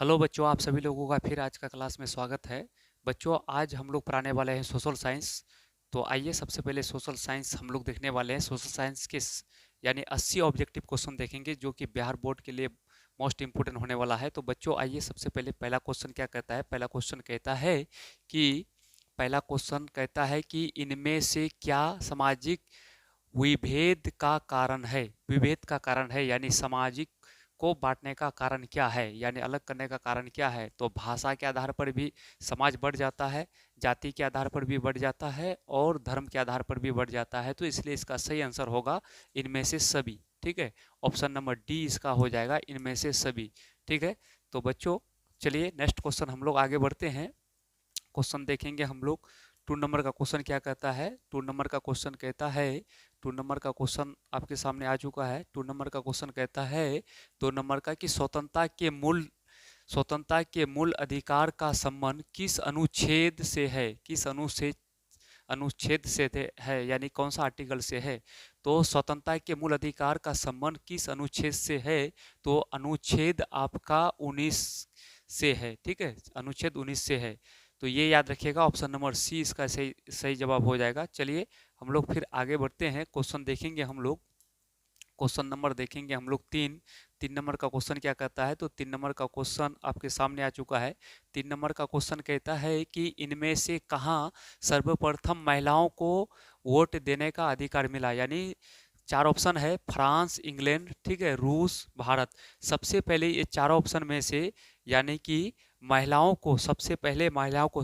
Hello बच्चों, आप सभी लोगों का फिर आज का क्लास में स्वागत है। बच्चों, आज हम लोग पढ़ाने वाले हैं सोशल साइंस। तो आइए सबसे पहले सोशल साइंस हम लोग देखने वाले हैं। सोशल साइंस के यानी 80 ऑब्जेक्टिव क्वेश्चन देखेंगे जो कि बिहार बोर्ड के लिए मोस्ट इंपोर्टेंट होने वाला है। तो बच्चों आइए सबसे पहले पहला क्वेश्चन क्या कहता है। कि पहला क्वेश्चन कहता है कि इनमें से क्या सामाजिक विभेद का कारण है। विभेद का कारण है यानी सामाजिक को बांटने का कारण क्या है, यानी अलग करने का कारण क्या है। तो भाषा के आधार पर भी समाज बढ़ जाता है, जाति के आधार पर भी बढ़ जाता है और धर्म के आधार पर भी बढ़ जाता है। तो इसलिए इसका सही आंसर होगा इनमें से सभी। ठीक है, ऑप्शन नंबर डी इसका हो जाएगा, इनमें से सभी। ठीक है, तो बच्चों चलिए नेक्स्ट क्वेश्चन हम लोग आगे बढ़ते हैं। क्वेश्चन देखेंगे हम लोग। 2 नंबर का क्वेश्चन क्या कहता है। 2 नंबर का क्वेश्चन कहता है, 2 नंबर का क्वेश्चन आपके सामने आ चुका है। 2 नंबर का क्वेश्चन कहता है 2 नंबर का कि स्वतंत्रता के मूल अधिकार का संबंध किस अनुच्छेद से है। किस अनुच्छेद से है, यानी कौन सा आर्टिकल से है। तो स्वतंत्रता के मूल अधिकार का संबंध किस अनुच्छेद से है। तो अनुच्छेद आपका 19 से है। ठीक है, अनुच्छेद 19 से है। तो ये याद रखिएगा, ऑप्शन नंबर सी इसका सही सही जवाब हो जाएगा। चलिए हम लोग फिर आगे बढ़ते हैं। क्वेश्चन देखेंगे हम लोग। क्वेश्चन नंबर देखेंगे हम लोग 3 नंबर का क्वेश्चन क्या कहता है। तो 3 नंबर का क्वेश्चन आपके सामने आ चुका है। 3 नंबर का क्वेश्चन कहता है कि इनमें से कहाँ सर्वप्रथम महिलाओं को वोट देने का अधिकार मिला। यानी 4 ऑप्शन है, फ्रांस, इंग्लैंड, ठीक है, रूस, भारत। सबसे पहले ये 4 ऑप्शन में से यानी कि महिलाओं को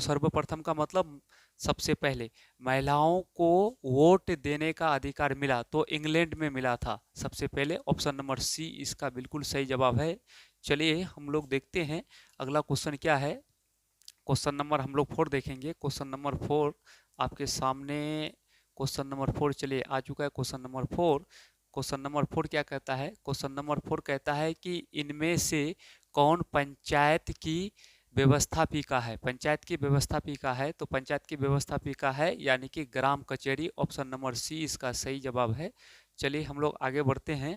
सर्वप्रथम का मतलब सबसे पहले महिलाओं को वोट देने का अधिकार मिला तो इंग्लैंड में मिला था सबसे पहले। ऑप्शन नंबर सी इसका बिल्कुल सही जवाब है। चलिए हम लोग देखते हैं अगला क्वेश्चन क्या है। क्वेश्चन नंबर हम लोग 4 देखेंगे। क्वेश्चन नंबर 4 आपके सामने। क्वेश्चन नंबर 4 चलिए आ चुका है। क्वेश्चन नंबर 4, क्वेश्चन नंबर 4 क्या कहता है। क्वेश्चन नंबर 4 कहता है कि इनमें से कौन पंचायत की व्यवस्थापिका है। पंचायत की व्यवस्थापिका है, तो पंचायत की व्यवस्थापिका है यानी कि ग्राम कचहरी। ऑप्शन नंबर सी इसका सही जवाब है। चलिए हम लोग आगे बढ़ते हैं।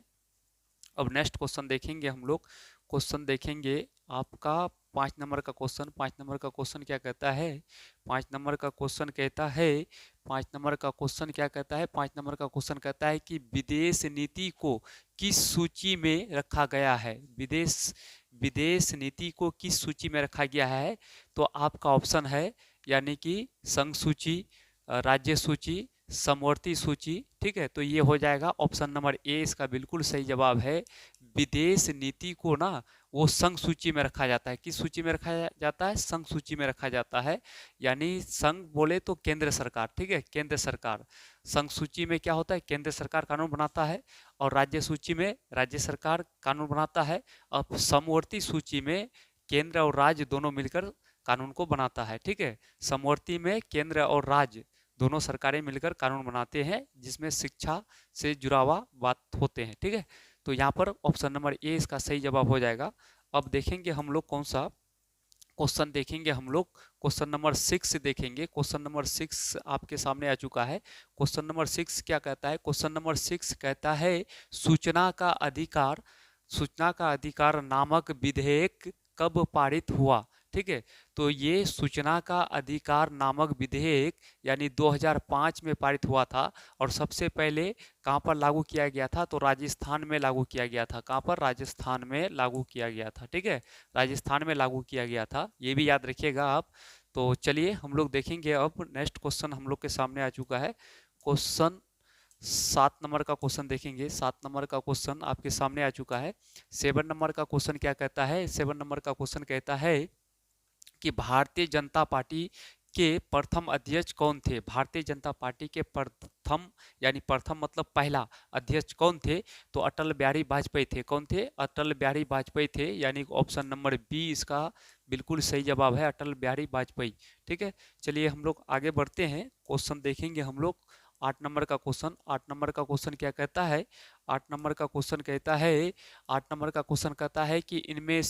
अब नेक्स्ट क्वेश्चन देखेंगे हम लोग। क्वेश्चन देखेंगे आपका 5 नंबर का क्वेश्चन। 5 नंबर का क्वेश्चन क्या कहता है। 5 नंबर का क्वेश्चन कहता है 5 नंबर का क्वेश्चन क्या कहता है। 5 नंबर का क्वेश्चन कहता है कि विदेश नीति को किस सूची में रखा गया है। विदेश नीति को किस सूची में रखा गया है। तो आपका ऑप्शन है यानी कि संघ सूची, राज्य सूची, समवर्ती सूची। ठीक है, तो ये हो जाएगा ऑप्शन नंबर ए इसका बिल्कुल सही जवाब है। विदेश नीति को ना वो संघ सूची में रखा जाता है। किस सूची में रखा जाता है। संघ सूची में रखा जाता है। यानी संघ बोले तो केंद्र सरकार। ठीक है, केंद्र सरकार। संघ सूची में क्या होता है, केंद्र सरकार कानून बनाता है और राज्य सूची में राज्य सरकार कानून बनाता है। अब समवर्ती सूची में केंद्र और राज्य दोनों मिलकर कानून को बनाता है। ठीक है, समवर्ती में केंद्र और राज्य दोनों सरकारें मिलकर कानून बनाते हैं जिसमें शिक्षा से जुड़ा हुआ बात होते हैं। ठीक है, तो यहाँ पर ऑप्शन नंबर ए इसका सही जवाब हो जाएगा। अब देखेंगे हम लोग कौन सा क्वेश्चन देखेंगे हम लोग। क्वेश्चन नंबर 6 देखेंगे। क्वेश्चन नंबर 6 आपके सामने आ चुका है। क्वेश्चन नंबर 6 क्या कहता है। क्वेश्चन नंबर 6 कहता है सूचना का अधिकार सूचना का अधिकार नामक विधेयक कब पारित हुआ। ठीक है, तो ये सूचना का अधिकार नामक विधेयक यानी 2005 में पारित हुआ था और सबसे पहले कहाँ पर लागू किया गया था। तो राजस्थान में लागू किया गया था। कहाँ पर, राजस्थान में लागू किया गया था। ठीक है, राजस्थान में लागू किया गया था, ये भी याद रखिएगा आप। तो चलिए हम लोग देखेंगे अब नेक्स्ट क्वेश्चन हम लोग के सामने आ चुका है। क्वेश्चन 7 नंबर का क्वेश्चन देखेंगे। 7 नंबर का क्वेश्चन आपके सामने आ चुका है। 7 नंबर का क्वेश्चन क्या कहता है। 7 नंबर का क्वेश्चन कहता है कि भारतीय जनता पार्टी के प्रथम अध्यक्ष कौन थे। भारतीय जनता पार्टी के प्रथम यानी प्रथम मतलब पहला अध्यक्ष कौन थे। तो अटल बिहारी वाजपेयी थे। कौन थे, अटल बिहारी वाजपेयी थे। यानी ऑप्शन नंबर बी इसका बिल्कुल सही जवाब है, अटल बिहारी वाजपेयी। ठीक है, चलिए हम लोग आगे बढ़ते हैं। क्वेश्चन देखेंगे हम लोग 8 नंबर का क्वेश्चन। 8 नंबर का क्वेश्चन क्या कहता है। 8 नंबर का क्वेश्चन कहता है 8 नंबर का क्वेश्चन कहता है कि इनमें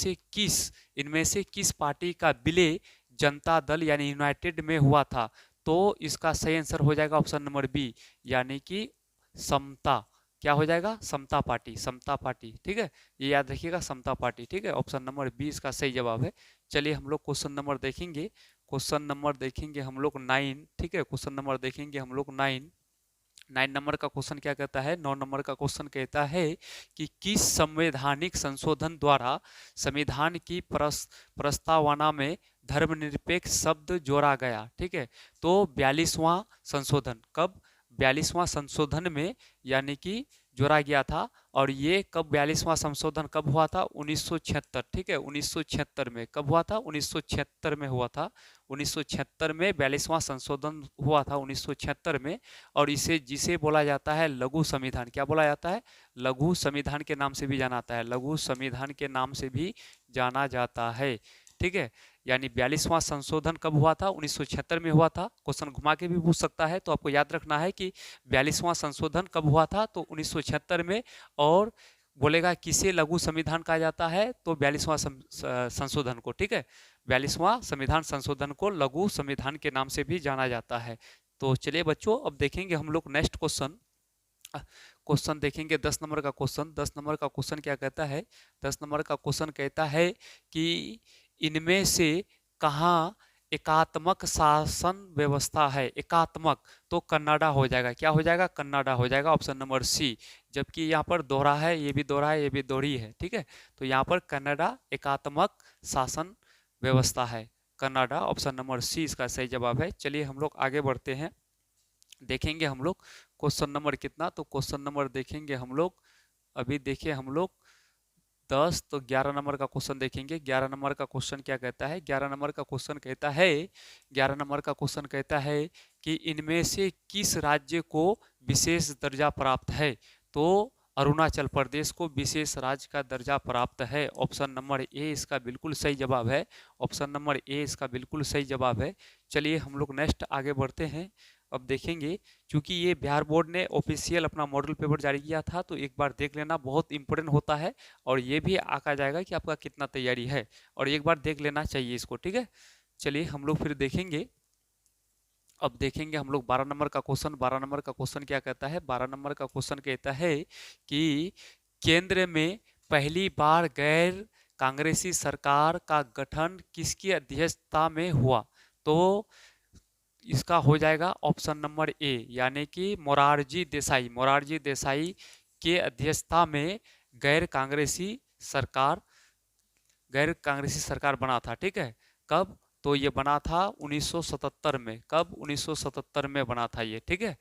से किस पार्टी का विलय जनता दल यानी यूनाइटेड में हुआ था। तो इसका सही आंसर हो जाएगा ऑप्शन नंबर बी यानी कि समता। क्या हो जाएगा, समता पार्टी, समता पार्टी, ठीक है, ये याद रखिएगा, समता पार्टी, ठीक है, ऑप्शन नंबर बी इसका सही जवाब है। चलिए हम लोग क्वेश्चन नंबर देखेंगे, क्वेश्चन नंबर देखेंगे हम लोग 9, ठीक है, क्वेश्चन नंबर देखेंगे हम लोग 9। 9 नंबर का क्वेश्चन क्या कहता है, 9 नंबर का क्वेश्चन कहता है कि किस संवैधानिक संशोधन द्वारा संविधान की प्रस्तावना में धर्मनिरपेक्ष शब्द जोड़ा गया, ठीक है, तो 42वां संशोधन कब, 42वां संशोधन में यानी कि जोड़ा गया था। और ये कब 42वां संशोधन कब हुआ था, 1976, ठीक है, 1976 में कब हुआ था, 1976 में हुआ था, 1976 में 42वां संशोधन हुआ था 1976 में। और इसे जिसे बोला जाता है लघु संविधान, क्या बोला जाता है, लघु संविधान के नाम से भी जाना जाता है, लघु संविधान के नाम से भी जाना जाता है, ठीक है। यानी 42वां संशोधन कब हुआ था, 1976 में हुआ था। क्वेश्चन घुमा के भी पूछ सकता है, तो आपको याद रखना है कि 42वां संशोधन कब हुआ था, तो 1976 में। और बोलेगा किसे लघु संविधान कहा जाता है, तो 42वां संशोधन को, ठीक है, 42वां संविधान संशोधन को लघु संविधान के नाम से भी जाना जाता है। तो चलिए बच्चों, अब देखेंगे हम लोग नेक्स्ट क्वेश्चन, क्वेश्चन देखेंगे 10 नंबर का क्वेश्चन। 10 नंबर का क्वेश्चन क्या कहता है, 10 नंबर का क्वेश्चन कहता है कि इनमें से कहाँ एकात्मक शासन व्यवस्था है, एकात्मक, तो कन्नाडा हो जाएगा, क्या हो जाएगा, कन्नाडा हो जाएगा, ऑप्शन नंबर सी। जबकि यहाँ पर दोहरा है, ये भी दोहरा है, ये भी दोहरी है, ठीक है, तो यहाँ पर कन्नाडा एकात्मक शासन व्यवस्था है, कन्नाडा, ऑप्शन नंबर सी इसका सही जवाब है। चलिए हम लोग आगे बढ़ते हैं, देखेंगे हम लोग क्वेश्चन नंबर कितना, तो क्वेश्चन नंबर देखेंगे हम लोग, अभी देखिए हम लोग 10, तो 11 नंबर का क्वेश्चन देखेंगे। 11 नंबर का क्वेश्चन क्या कहता है, 11 नंबर का क्वेश्चन कहता है, 11 नंबर का क्वेश्चन कहता है कि इनमें से किस राज्य को विशेष दर्जा प्राप्त है, तो अरुणाचल प्रदेश को विशेष राज्य का दर्जा प्राप्त है, ऑप्शन नंबर ए इसका बिल्कुल सही जवाब है, ऑप्शन नंबर ए इसका बिल्कुल सही जवाब है। चलिए हम लोग नेक्स्ट आगे बढ़ते हैं, अब देखेंगे, क्योंकि ये बिहार बोर्ड ने ऑफिशियल अपना मॉडल पेपर जारी किया था, तो एक बार देख लेना, बहुत इंपॉर्टेंट होता है, और ये भी आका जाएगा कि आपका कितना तैयारी है, और एक बार देख लेना चाहिए इसको, ठीक है। चलिए हम लोग फिर देखेंगे, अब देखेंगे हम लोग 12 नंबर का क्वेश्चन। 12 नंबर का क्वेश्चन क्या कहता है, 12 नंबर का क्वेश्चन कहता है कि केंद्र में पहली बार गैर कांग्रेसी सरकार का गठन किसकी अध्यक्षता में हुआ, तो इसका हो जाएगा ऑप्शन नंबर ए, यानी कि मोरारजी देसाई, मोरारजी देसाई के अध्यक्षता में गैर कांग्रेसी सरकार, गैर कांग्रेसी सरकार बना था, ठीक है, कब, तो ये बना था 1977 में, कब, 1977 में बना था ये, ठीक है,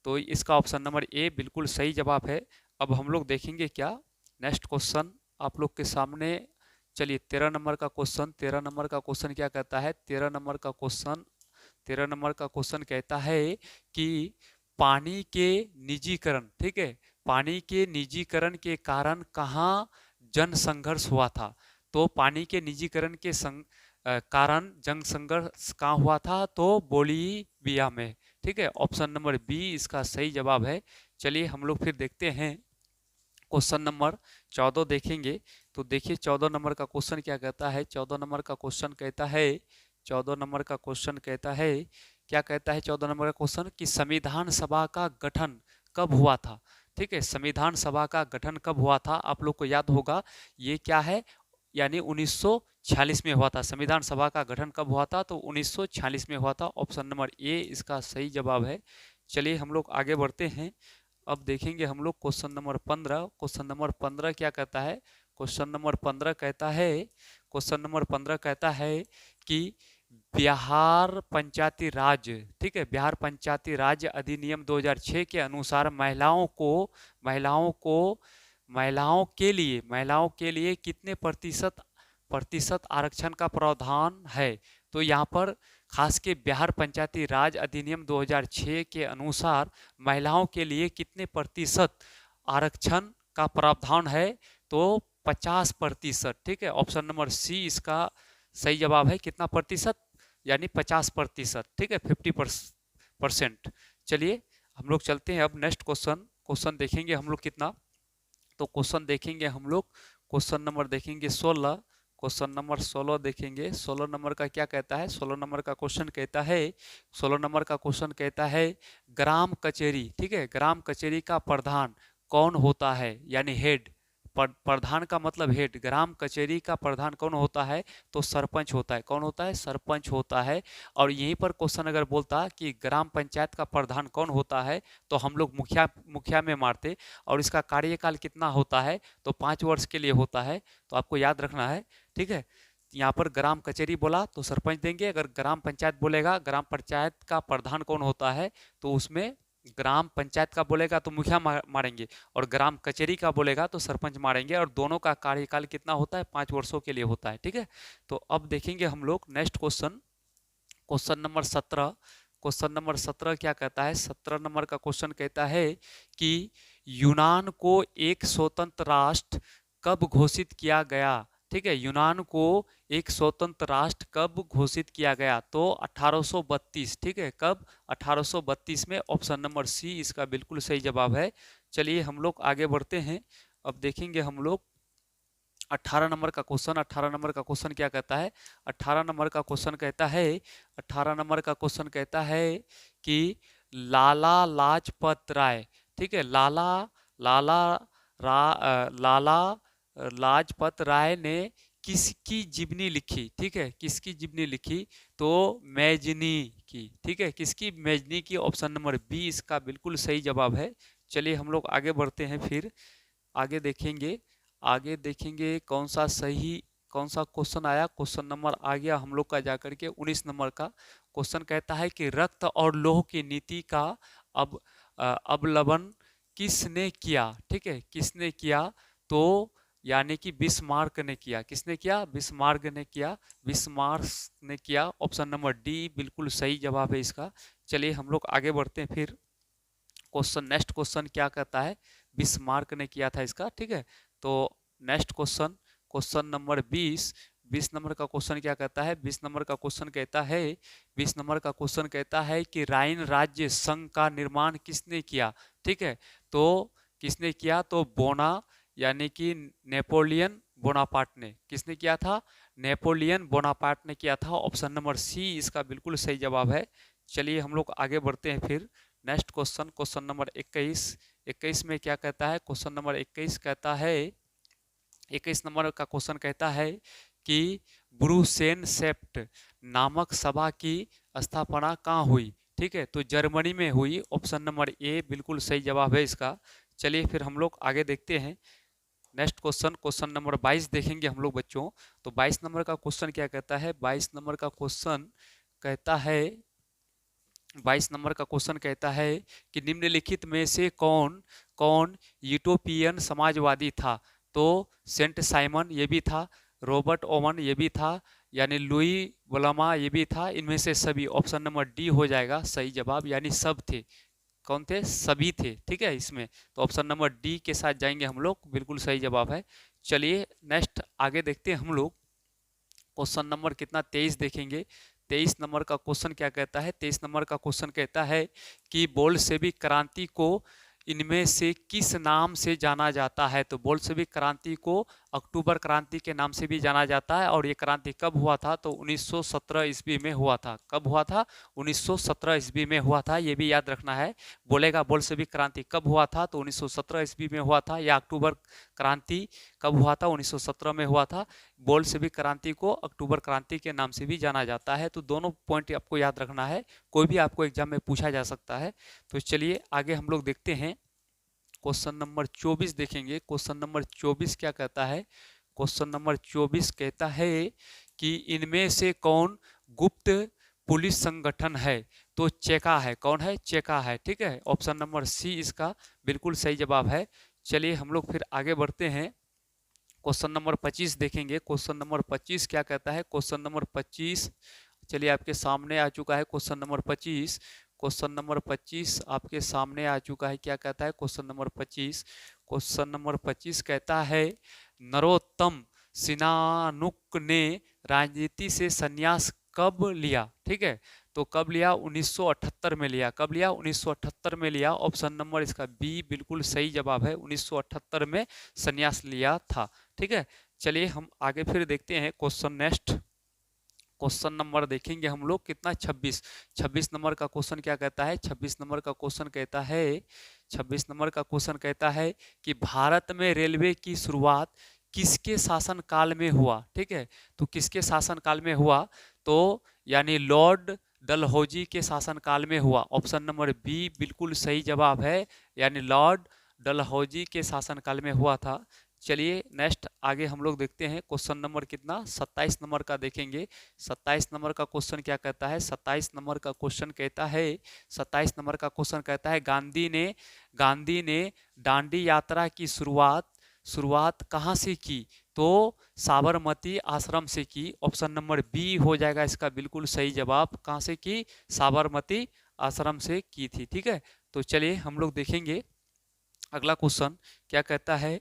तो इसका ऑप्शन नंबर ए बिल्कुल सही जवाब है। अब हम लोग देखेंगे क्या, नेक्स्ट क्वेश्चन आप लोग के सामने, चलिए 13 नंबर का क्वेश्चन, 13 नंबर का क्वेश्चन क्या कहता है, 13 नंबर का क्वेश्चन, 13 नंबर का क्वेश्चन कहता है कि पानी के निजीकरण, ठीक है, पानी के निजीकरण के कारण कहाँ जन संघर्ष हुआ था, तो पानी के निजीकरण के कारण जन संघर्ष कहाँ हुआ था, तो बोलीविया में, ठीक है, ऑप्शन नंबर बी इसका सही जवाब है। चलिए हम लोग फिर देखते हैं क्वेश्चन नंबर 14 देखेंगे, तो देखिए 14 नंबर का क्वेश्चन क्या कहता है, 14 नंबर का क्वेश्चन कहता है, 14 नंबर का क्वेश्चन कहता है, क्या कहता है 14 नंबर का क्वेश्चन, कि संविधान सभा का गठन कब हुआ था, ठीक है, संविधान सभा का गठन कब हुआ था, आप लोग को याद होगा ये क्या है, यानी 1946 में हुआ था, संविधान सभा का गठन कब हुआ था, तो 1946 में हुआ था, ऑप्शन नंबर ए इसका सही जवाब है। चलिए हम लोग आगे बढ़ते हैं, अब देखेंगे हम लोग क्वेश्चन नंबर 15। क्वेश्चन नंबर 15 क्या कहता है, क्वेश्चन नंबर 15 कहता है, क्वेश्चन नंबर 15 कहता है कि बिहार पंचायती राज, ठीक है, बिहार पंचायती राज अधिनियम 2006 के अनुसार महिलाओं के लिए कितने प्रतिशत आरक्षण का प्रावधान है, तो यहाँ पर खास के बिहार पंचायती राज अधिनियम 2006 के अनुसार महिलाओं के लिए कितने प्रतिशत आरक्षण का प्रावधान है, तो 50%, ठीक है, ऑप्शन नंबर सी इसका सही जवाब है, कितना प्रतिशत, यानी 50%, ठीक है, 50%। चलिए हम लोग चलते हैं अब नेक्स्ट क्वेश्चन, क्वेश्चन देखेंगे हम लोग कितना, तो क्वेश्चन देखेंगे हम लोग, क्वेश्चन नंबर देखेंगे 16, क्वेश्चन नंबर 16 देखेंगे, 16 नंबर का क्या कहता है, 16 नंबर का क्वेश्चन कहता है, 16 नंबर का क्वेश्चन कहता है ग्राम कचेरी, ठीक है, ग्राम कचेरी का प्रधान कौन होता है, यानी हेड। प्रधान का मतलब हेड, ग्राम कचहरी का प्रधान कौन होता है, तो सरपंच होता है। कौन होता है, सरपंच होता है। और यहीं पर क्वेश्चन अगर बोलता कि ग्राम पंचायत का प्रधान कौन होता है, तो हम लोग मुखिया मुखिया में मारते। और इसका कार्यकाल कितना होता है, तो 5 वर्ष के लिए होता है। तो आपको याद रखना है, ठीक है। यहाँ पर ग्राम कचहरी बोला तो सरपंच देंगे, अगर ग्राम पंचायत बोलेगा, ग्राम पंचायत का प्रधान कौन होता है, तो उसमें ग्राम पंचायत का बोलेगा तो मुखिया मारेंगे, और ग्राम कचहरी का बोलेगा तो सरपंच मारेंगे। और दोनों का कार्यकाल कितना होता है, 5 वर्षों के लिए होता है, ठीक है। तो अब देखेंगे हम लोग next question, question number 17। Question number 17 क्या कहता है, 17 नंबर का क्वेश्चन कहता है कि यूनान को एक स्वतंत्र राष्ट्र कब घोषित किया गया। ठीक है, यूनान को एक स्वतंत्र राष्ट्र कब घोषित किया गया, तो 1832। ठीक है, कब, 1832 में। ऑप्शन नंबर सी इसका बिल्कुल सही जवाब है। चलिए हम लोग आगे बढ़ते हैं। अब देखेंगे हम लोग 18 नंबर का क्वेश्चन। 18 नंबर का क्वेश्चन क्या कहता है, 18 नंबर का क्वेश्चन कहता है, 18 नंबर का क्वेश्चन कहता है कि लाला लाजपत राय, ठीक है, लाला लाजपत राय ने किसकी जीवनी लिखी। ठीक है, किसकी जीवनी लिखी, तो मैजनी की। ठीक है, किसकी, मैजनी की। ऑप्शन नंबर बी इसका बिल्कुल सही जवाब है। चलिए हम लोग आगे बढ़ते हैं, फिर आगे देखेंगे। आगे देखेंगे कौन सा सही, कौन सा क्वेश्चन आया। क्वेश्चन नंबर आ गया हम लोग का जाकर के 19 नंबर का। क्वेश्चन कहता है कि रक्त और लौह की नीति का अब अवलंबन किसने किया। ठीक है, किसने किया, तो यानी कि बिस्मार्क ने किया। किसने किया, बिस्मार्क ने किया, बिस्मार्क ने किया। ऑप्शन नंबर डी बिल्कुल सही जवाब है इसका। चलिए हम लोग आगे बढ़ते हैं, फिर क्वेश्चन, नेक्स्ट क्वेश्चन क्या कहता है, बिस्मार्क ने किया था इसका। ठीक है, तो next question, question number 20। 20 number का क्वेश्चन क्या कहता है, 20 नंबर का क्वेश्चन कहता है, 20 नंबर का क्वेश्चन कहता है कि राइन राज्य संघ का निर्माण किसने किया। ठीक है, तो किसने किया, तो बोना, यानी कि नेपोलियन बोनापार्ट ने। किसने किया था, नेपोलियन बोनापार्ट ने किया था। ऑप्शन नंबर सी इसका बिल्कुल सही जवाब है। चलिए हम लोग आगे बढ़ते हैं, फिर नेक्स्ट क्वेश्चन, क्वेश्चन नंबर 21। 21 में क्या कहता है, क्वेश्चन नंबर 21 कहता है, 21 नंबर का क्वेश्चन कहता है कि ब्रूसेनसेफ्ट नामक सभा की स्थापना कहाँ हुई। ठीक है, तो जर्मनी में हुई। ऑप्शन नंबर ए बिल्कुल सही जवाब है इसका। चलिए फिर हम लोग आगे देखते हैं, नेक्स्ट क्वेश्चन, क्वेश्चन नंबर 22 देखेंगे हम लोग बच्चों। तो 22 नंबर का क्वेश्चन क्या कहता है, 22 नंबर का क्वेश्चन कहता है, 22 नंबर का क्वेश्चन कहता है कि निम्नलिखित में से कौन कौन यूटोपियन समाजवादी था। तो सेंट साइमन ये भी था, रॉबर्ट ओवन ये भी था, यानी लुई वलमा ये भी था। इनमें से सभी, ऑप्शन नंबर डी हो जाएगा सही जवाब, यानी सब थे। कौन थे, सभी थे। ठीक है, इसमें तो ऑप्शन नंबर डी के साथ जाएंगे हम लोग, बिल्कुल सही जवाब है। चलिए नेक्स्ट आगे देखते हैं हम लोग, क्वेश्चन नंबर कितना, 23 देखेंगे। 23 नंबर का क्वेश्चन क्या कहता है, 23 नंबर का क्वेश्चन कहता है कि बोल्शेविक क्रांति को इनमें से किस नाम से जाना जाता है। तो बोल्शेविक क्रांति को अक्टूबर क्रांति के नाम से भी जाना जाता है। और ये क्रांति कब हुआ था, तो 1917 ईस्वी में हुआ था। कब हुआ था, 1917 ईस्वी में हुआ था, ये भी याद रखना है। बोलेगा बोल्शेविक क्रांति कब हुआ था, तो 1917 ईस्वी में हुआ था, या अक्टूबर क्रांति कब हुआ था, 1917 में हुआ था। बोल्शेविक क्रांति को अक्टूबर क्रांति के नाम से भी जाना जाता है। तो दोनों पॉइंट आपको याद रखना है, कोई भी आपको एग्जाम में पूछा जा सकता है। तो चलिए आगे हम लोग देखते हैं, क्वेश्चन नंबर 24 देखेंगे। क्वेश्चन नंबर 24 क्या कहता है, क्वेश्चन नंबर 24 कहता है कि इनमें से कौन गुप्त पुलिस संगठन है। तो चेका है। कौन है, चेका है। ठीक है, ऑप्शन नंबर सी इसका बिल्कुल सही जवाब है। चलिए हम लोग फिर आगे बढ़ते हैं, क्वेश्चन नंबर 25 देखेंगे। क्वेश्चन नंबर 25 क्या कहता है, क्वेश्चन नंबर 25 चलिए आपके सामने आ चुका है। क्वेश्चन नंबर 25, क्वेश्चन नंबर 25 आपके सामने आ चुका है। क्या कहता है, क्वेश्चन नंबर 25, क्वेश्चन नंबर 25 कहता है नरोत्तम सिनानुक ने राजनीति से संन्यास कब लिया। ठीक है, तो कब लिया, 1978 में लिया। कब लिया, 1978 में लिया। ऑप्शन नंबर इसका बी बिल्कुल सही जवाब है, 1978 में संन्यास लिया था। ठीक है, चलिए हम आगे फिर देखते हैं क्वेश्चन नेक्स्ट, क्वेश्चन नंबर देखेंगे हम लोग कितना 26। 26 नंबर का क्वेश्चन क्या कहता है? 26 नंबर का क्वेश्चन कहता है 26 नंबर का क्वेश्चन कहता है कि भारत में रेलवे की शुरुआत किसके शासन काल में हुआ? ठीक है, तो किसके शासन काल में हुआ? तो यानी लॉर्ड डलहौजी के शासन काल में हुआ। ऑप्शन नंबर बी बिल्कुल सही जवाब है, यानी लॉर्ड डलहौजी के शासन काल में हुआ था। चलिए नेक्स्ट आगे हम लोग देखते हैं क्वेश्चन नंबर कितना 27 नंबर का देखेंगे। 27 नंबर का क्वेश्चन क्या कहता है? 27 नंबर का क्वेश्चन कहता है 27 नंबर का क्वेश्चन कहता है गांधी ने दांडी यात्रा की शुरुआत कहाँ से की? तो साबरमती आश्रम से की। ऑप्शन नंबर बी हो जाएगा इसका बिल्कुल सही जवाब। कहाँ से की? साबरमती आश्रम से की थी। ठीक है, तो चलिए हम लोग देखेंगे अगला क्वेश्चन क्या कहता है।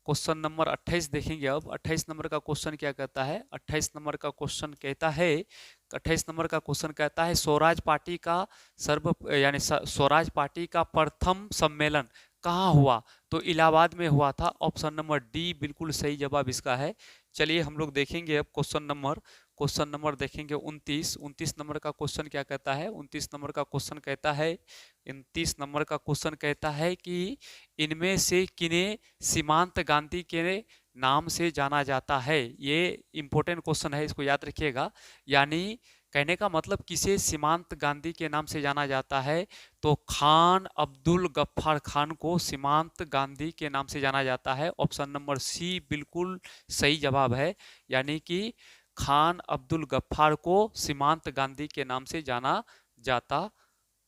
क्वेश्चन नंबर 28 देखेंगे। अब 28 नंबर का क्वेश्चन क्या कहता है? 28 नंबर का क्वेश्चन कहता है 28 नंबर का क्वेश्चन कहता है स्वराज पार्टी का स्वराज पार्टी का प्रथम सम्मेलन कहाँ हुआ? तो इलाहाबाद में हुआ था। ऑप्शन नंबर डी बिल्कुल सही जवाब इसका है। चलिए हम लोग देखेंगे अब क्वेश्चन नंबर देखेंगे 29। 29 नंबर का क्वेश्चन क्या कहता है? 29 नंबर का क्वेश्चन कहता है 29 नंबर का क्वेश्चन कहता है कि इनमें से किन्हें सीमांत गांधी के नाम से जाना जाता है? ये इंपॉर्टेंट क्वेश्चन है, इसको याद रखिएगा। यानी कहने का मतलब किसे सीमांत गांधी के नाम से जाना जाता है? तो खान अब्दुल गफ्फार खान को सीमांत गांधी के नाम से जाना जाता है। ऑप्शन नंबर सी बिल्कुल सही जवाब है, यानी कि खान अब्दुल गफ्फार को सीमांत गांधी के नाम से जाना जाता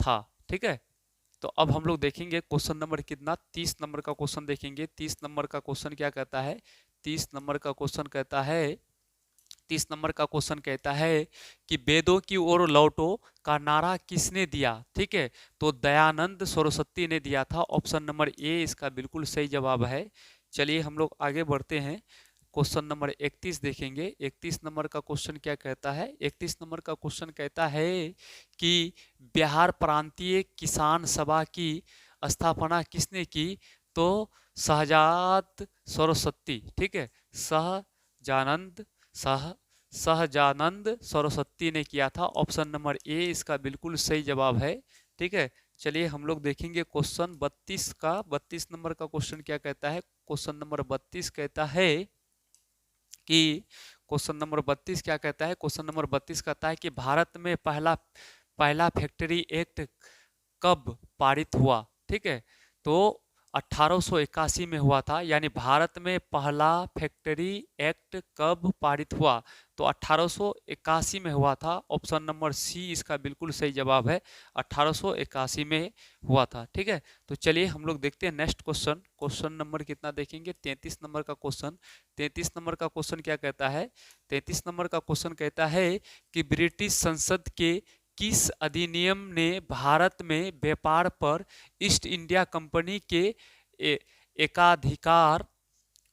था। ठीक है, तो अब हम लोग देखेंगे क्वेश्चन नंबर कितना 30 नंबर का क्वेश्चन देखेंगे। 30 नंबर का क्वेश्चन क्या कहता है? 30 नंबर का क्वेश्चन कहता है 30 नंबर का क्वेश्चन कहता है कि वेदों की ओर लौटो का नारा किसने दिया? ठीक है, तो दयानंद सरस्वती ने दिया था। ऑप्शन नंबर ए इसका बिल्कुल सही जवाब है। चलिए हम लोग आगे बढ़ते हैं। क्वेश्चन नंबर 31 देखेंगे। 31 नंबर का क्वेश्चन क्या कहता है? 31 नंबर का क्वेश्चन कहता है कि बिहार प्रांतीय किसान सभा की स्थापना किसने की? तो शहजाद सरस्वती। ठीक है, सहजानंद सहजानंद सरस्वती ने किया था। ऑप्शन नंबर ए इसका बिल्कुल सही जवाब है। ठीक है, चलिए हम लोग देखेंगे क्वेश्चन 32 का। 32 नंबर का क्वेश्चन क्या कहता है? क्वेश्चन नंबर 32 कहता है कि क्वेश्चन नंबर 32 क्या कहता है? क्वेश्चन नंबर 32 कहता है कि भारत में पहला पहला फैक्ट्री एक्ट कब पारित हुआ? ठीक है, तो 1881 में हुआ था। यानी भारत में पहला फैक्ट्री एक्ट कब पारित हुआ? तो 1881 में हुआ था। ऑप्शन नंबर सी इसका बिल्कुल सही जवाब है, 1881 में हुआ था। ठीक है, तो चलिए हम लोग देखते हैं नेक्स्ट क्वेश्चन। क्वेश्चन नंबर कितना देखेंगे? 33 नंबर का क्वेश्चन। 33 नंबर का क्वेश्चन क्या कहता है? 33 नंबर का क्वेश्चन कहता है कि ब्रिटिश संसद के किस अधिनियम ने भारत में व्यापार पर ईस्ट इंडिया कंपनी के एकाधिकार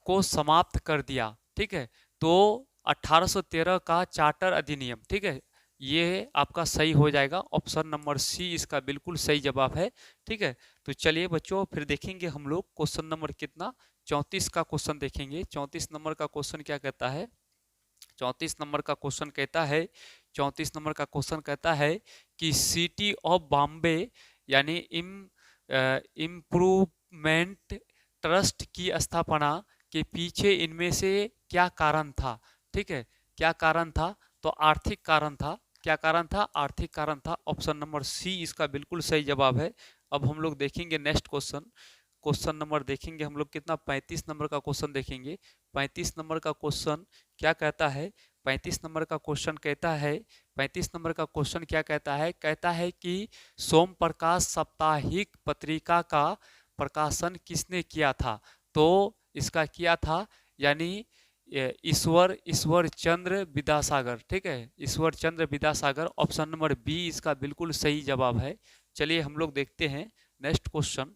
को समाप्त कर दिया? ठीक है, तो 1813 का चार्टर अधिनियम। ठीक है, ये आपका सही हो जाएगा। ऑप्शन नंबर सी इसका बिल्कुल सही जवाब है। ठीक है, तो चलिए बच्चों फिर देखेंगे हम लोग क्वेश्चन नंबर कितना 34 का क्वेश्चन देखेंगे। 34 नंबर का क्वेश्चन क्या कहता है? 34 नंबर का क्वेश्चन कहता है 34 नंबर का क्वेश्चन कहता है कि सिटी ऑफ बॉम्बे यानी इम्प्रूवमेंट ट्रस्ट की स्थापना के पीछे इनमें से क्या कारण था? ठीक है, क्या कारण था? तो आर्थिक कारण था। क्या कारण था? आर्थिक कारण था। ऑप्शन नंबर सी इसका बिल्कुल सही जवाब है। अब हम लोग देखेंगे नेक्स्ट क्वेश्चन। क्वेश्चन नंबर देखेंगे हम लोग कितना 35 नंबर का क्वेश्चन देखेंगे। 35 नंबर का क्वेश्चन क्या कहता है? 35 नंबर का क्वेश्चन कहता है 35 नंबर का क्वेश्चन क्या कहता है? कहता है कि सोम प्रकाश साप्ताहिक पत्रिका का प्रकाशन किसने किया था? तो इसका किया था यानी ईश्वर चंद्र विद्यासागर। ठीक है, Ishwar Chandra Vidyasagar. Option number B इसका बिल्कुल सही जवाब है। चलिए हम लोग देखते हैं नेक्स्ट क्वेश्चन।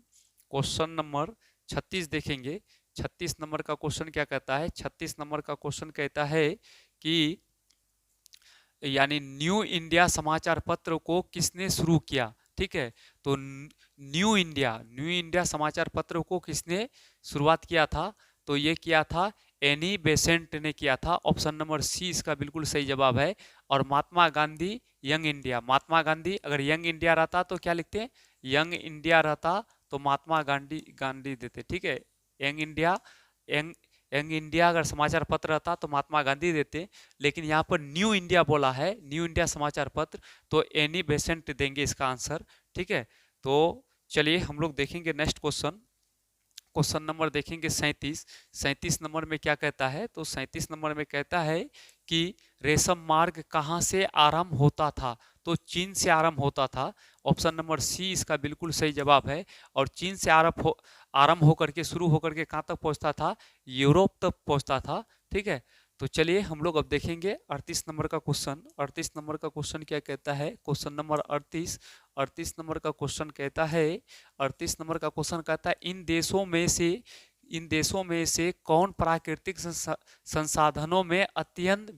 क्वेश्चन नंबर 36 देखेंगे। 36 नंबर का क्वेश्चन क्या कहता है? 36 नंबर का क्वेश्चन कहता है कि यानी न्यू इंडिया समाचार पत्र को किसने शुरू किया? ठीक है, तो न्यू इंडिया समाचार पत्र को किसने शुरुआत किया था? तो ये किया था एनी बेसेंट ने किया था। ऑप्शन नंबर सी इसका बिल्कुल सही जवाब है। और महात्मा गांधी यंग इंडिया, महात्मा गांधी अगर यंग इंडिया रहता तो क्या लिखते हैं, यंग इंडिया रहता तो महात्मा गांधी गांधी देते, ठीक है। Young India, young young India अगर समाचार पत्र रहता तो महात्मा गांधी देते, लेकिन यहाँ पर न्यू इंडिया बोला है, न्यू इंडिया समाचार पत्र, तो एनी बेसेंट देंगे इसका आंसर, ठीक है। तो चलिए हम लोग देखेंगे नेक्स्ट क्वेश्चन। क्वेश्चन नंबर देखेंगे 37। 37 नंबर में क्या कहता है, तो 37 नंबर में कहता है कि रेशम मार्ग कहाँ से आरंभ होता था, तो चीन से आरंभ होता था। ऑप्शन नंबर सी इसका बिल्कुल सही जवाब है। और चीन से आरंभ होकर के शुरू होकर के कहाँ तक पहुँचता था, यूरोप तक पहुँचता था, ठीक है। तो चलिए हम लोग अब देखेंगे 38 नंबर का क्वेश्चन। 38 नंबर का क्वेश्चन क्या कहता है, क्वेश्चन नंबर 38। 38 नंबर का क्वेश्चन कहता है, 38 नंबर का क्वेश्चन कहता है इन देशों में से कौन प्राकृतिक संसाधनों में अत्यंत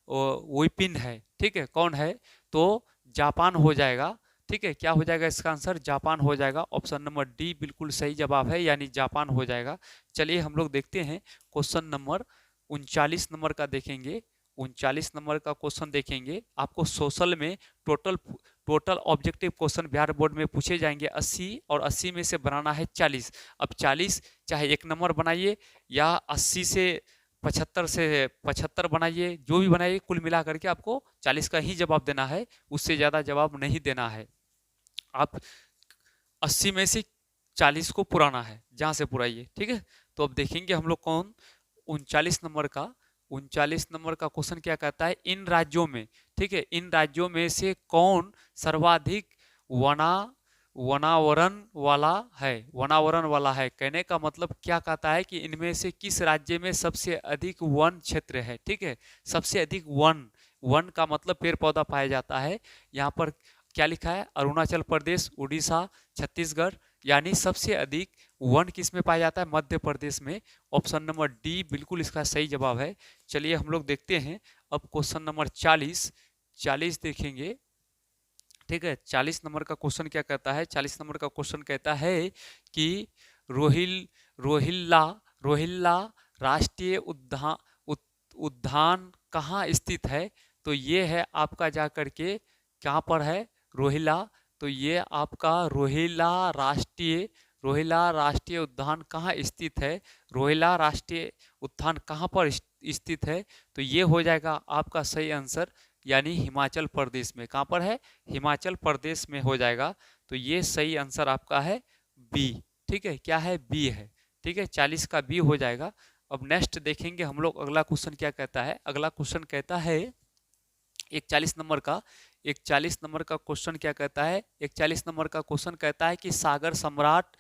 विपिन है, ठीक है, कौन है, तो जापान हो जाएगा, ठीक है। क्या हो जाएगा इसका आंसर, जापान हो जाएगा। ऑप्शन नंबर डी बिल्कुल सही जवाब है, यानी जापान हो जाएगा। चलिए हम लोग देखते हैं क्वेश्चन नंबर 39 नंबर का देखेंगे। 39 नंबर का क्वेश्चन देखेंगे, आपको सोशल में total objective question Bihar board में पूछे जाएंगे 80, और 80 में से बनाना है 40। अब 40 चाहे एक नंबर बनाइए या 80 से 75 बनाइए, जो भी बनाइए, कुल मिला करके आपको 40 का ही जवाब देना है, उससे ज़्यादा जवाब नहीं देना है। आप 80 में से 40 को पुराना है, जहाँ से पुराइए, ठीक है। तो अब देखेंगे हम लोग कौन 39 नंबर का 39 नंबर का क्वेश्चन क्या कहता है, इन राज्यों में, ठीक है, इन राज्यों में से कौन सर्वाधिक वना वनावरण वाला है, वनावरण वाला है। कहने का मतलब क्या कहता है कि इनमें से किस राज्य में सबसे अधिक वन क्षेत्र है, ठीक है, सबसे अधिक वन, वन का मतलब पेड़ पौधा पाया जाता है। यहाँ पर क्या लिखा है, अरुणाचल प्रदेश, उड़ीसा, छत्तीसगढ़, यानी सबसे अधिक वन किस में पाया जाता है, मध्य प्रदेश में। ऑप्शन नंबर डी बिल्कुल इसका सही जवाब है। चलिए हम लोग देखते हैं अब क्वेश्चन नंबर 40 देखेंगे, ठीक है। 40 नंबर का क्वेश्चन क्या कहता है, 40 नंबर का क्वेश्चन कहता है कि रोहिल्ला रोहिल्ला राष्ट्रीय उद्यान कहाँ स्थित है, तो ये है आपका जा करके कहाँ पर है, रोहिल्ला, तो ये आपका रोहिल्ला राष्ट्रीय उद्यान कहाँ स्थित है, रोहिल्ला राष्ट्रीय उद्यान कहाँ पर स्थित है, तो ये हो जाएगा आपका सही आंसर, यानी हिमाचल प्रदेश में। कहाँ पर है, हिमाचल प्रदेश में हो जाएगा। तो ये सही आंसर आपका है बी, ठीक है, क्या है, बी है, ठीक है, 40 का बी हो जाएगा। अब नेक्स्ट देखेंगे हम लोग अगला क्वेश्चन क्या कहता है। अगला क्वेश्चन कहता है 41 नंबर का 41 नंबर का क्वेश्चन क्या कहता है, 41 नंबर का क्वेश्चन कहता है कि सागर सम्राट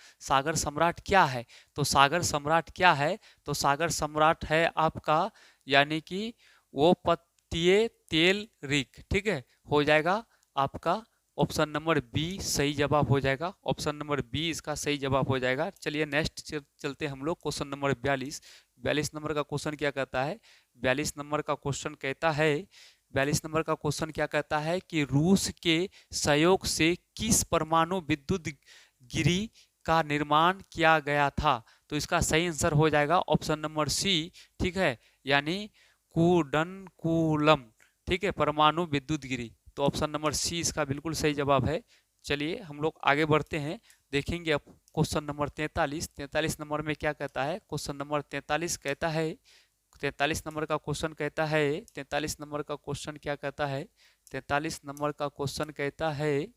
क्या है, तो सागर सम्राट क्या है, तो सागर सम्राट है आपका, यानी कि वो पत्तिये तेल रिक, ठीक है, हो जाएगा आपका ऑप्शन नंबर बी सही जवाब हो जाएगा। ऑप्शन नंबर बी इसका सही जवाब हो जाएगा। चलिए नेक्स्ट चलते हम लोग क्वेश्चन नंबर 42 नंबर का क्वेश्चन क्या कहता है, 42 नंबर का क्वेश्चन कहता है 42 नंबर का क्वेश्चन क्या कहता है कि रूस के सहयोग से किस परमाणु विद्युत गिरी का निर्माण किया गया था, तो इसका सही आंसर हो जाएगा ऑप्शन नंबर सी, ठीक है, यानी कुडनकुलम, ठीक है, परमाणु विद्युत गिरी। तो ऑप्शन नंबर सी इसका बिल्कुल सही जवाब है। चलिए हम लोग आगे बढ़ते हैं, देखेंगे अब क्वेश्चन नंबर 43 नंबर में क्या कहता है। क्वेश्चन नंबर 43 कहता है 43 नंबर का क्वेश्चन कहता है 43 नंबर का क्वेश्चन क्या कहता है 43 नंबर का क्वेश्चन कहता है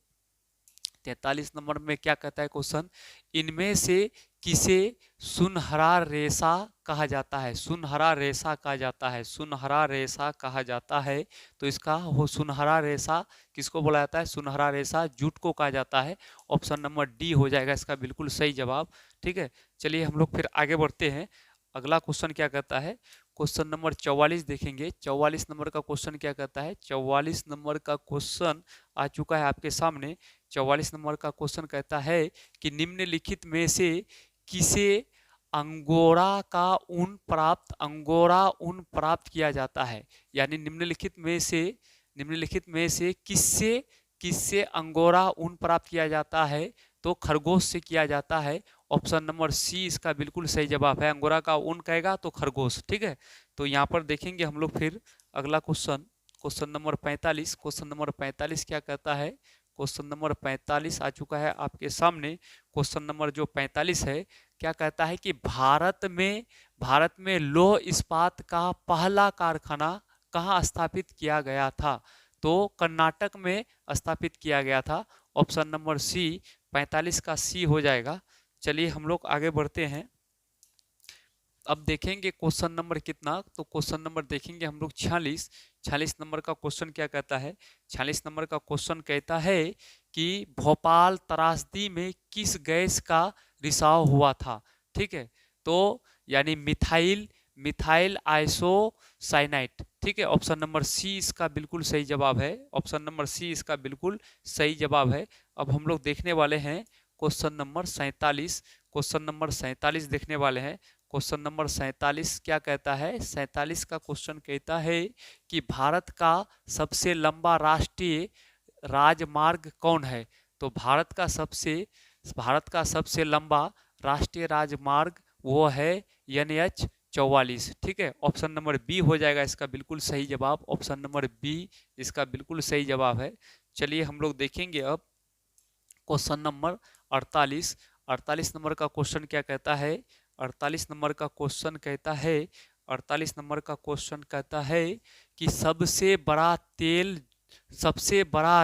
43 नंबर में क्या कहता है क्वेश्चन, इनमें से किसे सुनहरा रेशा कहा जाता है, सुनहरा रेशा कहा जाता है, सुनहरा रेशा कहा जाता है। तो इसका वो सुनहरा रेशा किसको बोला जाता है, सुनहरा रेशा जूट को कहा जाता है। ऑप्शन नंबर डी हो जाएगा इसका बिल्कुल सही जवाब, ठीक है। चलिए हम लोग फिर आगे बढ़ते हैं। अगला क्वेश्चन क्या कहता है, क्वेश्चन नंबर 44 देखेंगे। 44 नंबर का क्वेश्चन क्या कहता है, 44 नंबर का क्वेश्चन आ चुका है आपके सामने। 44 नंबर का क्वेश्चन कहता है कि निम्नलिखित में से किसे अंगोरा ऊन प्राप्त किया जाता है, यानी निम्नलिखित में से किससे अंगोरा ऊन प्राप्त किया जाता है, तो खरगोश से किया जाता है। ऑप्शन नंबर सी इसका बिल्कुल सही जवाब है। अंगोरा का ऊन कहेगा तो खरगोश, ठीक है। तो यहाँ पर देखेंगे हम लोग फिर अगला question, question number 45। Question number 45 क्या कहता है? क्वेश्चन नंबर 45 आ चुका है आपके सामने। क्वेश्चन नंबर जो 45 है क्या कहता है कि भारत में लौह इस्पात का पहला कारखाना कहाँ स्थापित किया गया था? तो कर्नाटक में स्थापित किया गया था। ऑप्शन नंबर सी, 45 का सी हो जाएगा। चलिए हम लोग आगे बढ़ते हैं। अब देखेंगे क्वेश्चन नंबर कितना, तो क्वेश्चन नंबर देखेंगे हम लोग 46। 46 नंबर का क्वेश्चन क्या कहता है? 46 नंबर का क्वेश्चन कहता है कि भोपाल त्रासदी में किस गैस का रिसाव हुआ था? ठीक है, तो यानी मिथाइल मिथाइल आइसोसाइनाइट, ठीक है। ऑप्शन नंबर सी इसका बिल्कुल सही जवाब है। ऑप्शन नंबर सी इसका बिल्कुल सही जवाब है। अब हम लोग देखने वाले हैं क्वेश्चन नंबर 47। क्वेश्चन नंबर 47 देखने वाले हैं। क्वेश्चन नंबर 47 क्या कहता है? 47 का क्वेश्चन कहता है कि भारत का सबसे लंबा राष्ट्रीय राजमार्ग कौन है? तो भारत का सबसे लंबा राष्ट्रीय राजमार्ग वो है NH 44, ठीक है। ऑप्शन नंबर बी हो जाएगा इसका बिल्कुल सही जवाब। ऑप्शन नंबर बी इसका बिल्कुल सही जवाब है। चलिए हम लोग देखेंगे अब क्वेश्चन नंबर 48। 48 नंबर का क्वेश्चन क्या कहता है? 48 नंबर का क्वेश्चन कहता है 48 नंबर का क्वेश्चन कहता है कि सबसे बड़ा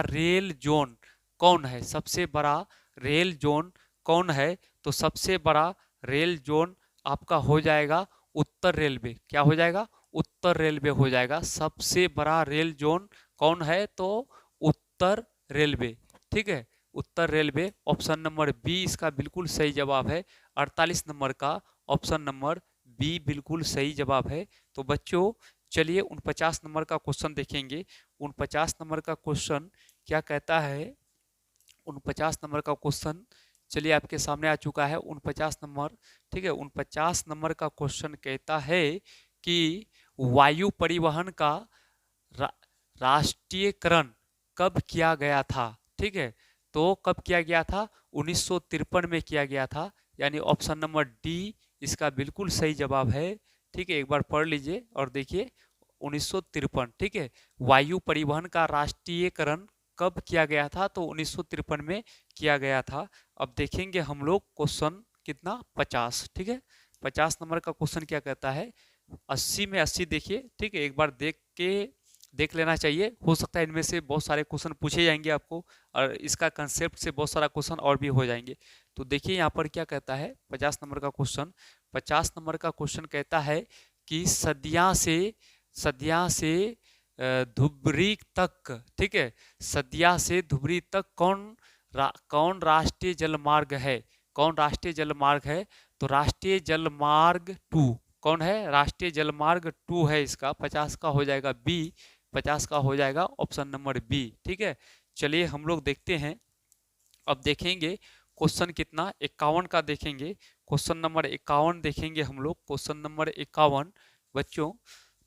रेल जोन कौन है? सबसे बड़ा रेल जोन कौन है? तो सबसे बड़ा रेल जोन आपका हो जाएगा उत्तर रेलवे। क्या हो जाएगा? उत्तर रेलवे हो जाएगा। सबसे बड़ा रेल जोन कौन है? तो उत्तर रेलवे, ठीक है। उत्तर रेलवे, ऑप्शन नंबर बी इसका बिल्कुल सही जवाब है। 48 नंबर का ऑप्शन नंबर बी बिल्कुल सही जवाब है। तो बच्चों चलिए 49 नंबर का क्वेश्चन देखेंगे। 49 नंबर का क्वेश्चन क्या कहता है? 49 नंबर का क्वेश्चन चलिए आपके सामने आ चुका है। 49 नंबर, ठीक है। 49 नंबर का क्वेश्चन कहता है कि वायु परिवहन का रा, राष्ट्रीयकरण कब किया गया था? ठीक है, तो कब किया गया था? 1953 में किया गया था। यानी ऑप्शन नंबर डी इसका बिल्कुल सही जवाब है। ठीक है, एक बार पढ़ लीजिए और देखिए 1953, ठीक है। वायु परिवहन का राष्ट्रीयकरण कब किया गया था? तो 1953 में किया गया था। अब देखेंगे हम लोग क्वेश्चन कितना, 50, ठीक है। 50 नंबर का क्वेश्चन क्या कहता है? 80 में 80 देखिए, ठीक है। एक बार देख लेना चाहिए, हो सकता है इनमें से बहुत सारे क्वेश्चन पूछे जाएंगे आपको और इसका कंसेप्ट से बहुत सारा क्वेश्चन और भी हो जाएंगे। तो देखिए यहाँ पर क्या कहता है 50 नंबर का क्वेश्चन। 50 नंबर का क्वेश्चन कहता है कि सदिया से धुबरी तक, ठीक है, सदिया से धुबरी तक कौन राष्ट्रीय जलमार्ग है? कौन राष्ट्रीय जलमार्ग है? तो राष्ट्रीय जलमार्ग 2 कौन है? राष्ट्रीय जलमार्ग 2 है इसका। 50 का हो जाएगा बी। 50 का हो जाएगा ऑप्शन नंबर बी, ठीक है। चलिए हम लोग देखते हैं। अब देखेंगे क्वेश्चन कितना, 51 का देखेंगे। क्वेश्चन नंबर 51 देखेंगे हम लोग। क्वेश्चन नंबर 51, बच्चों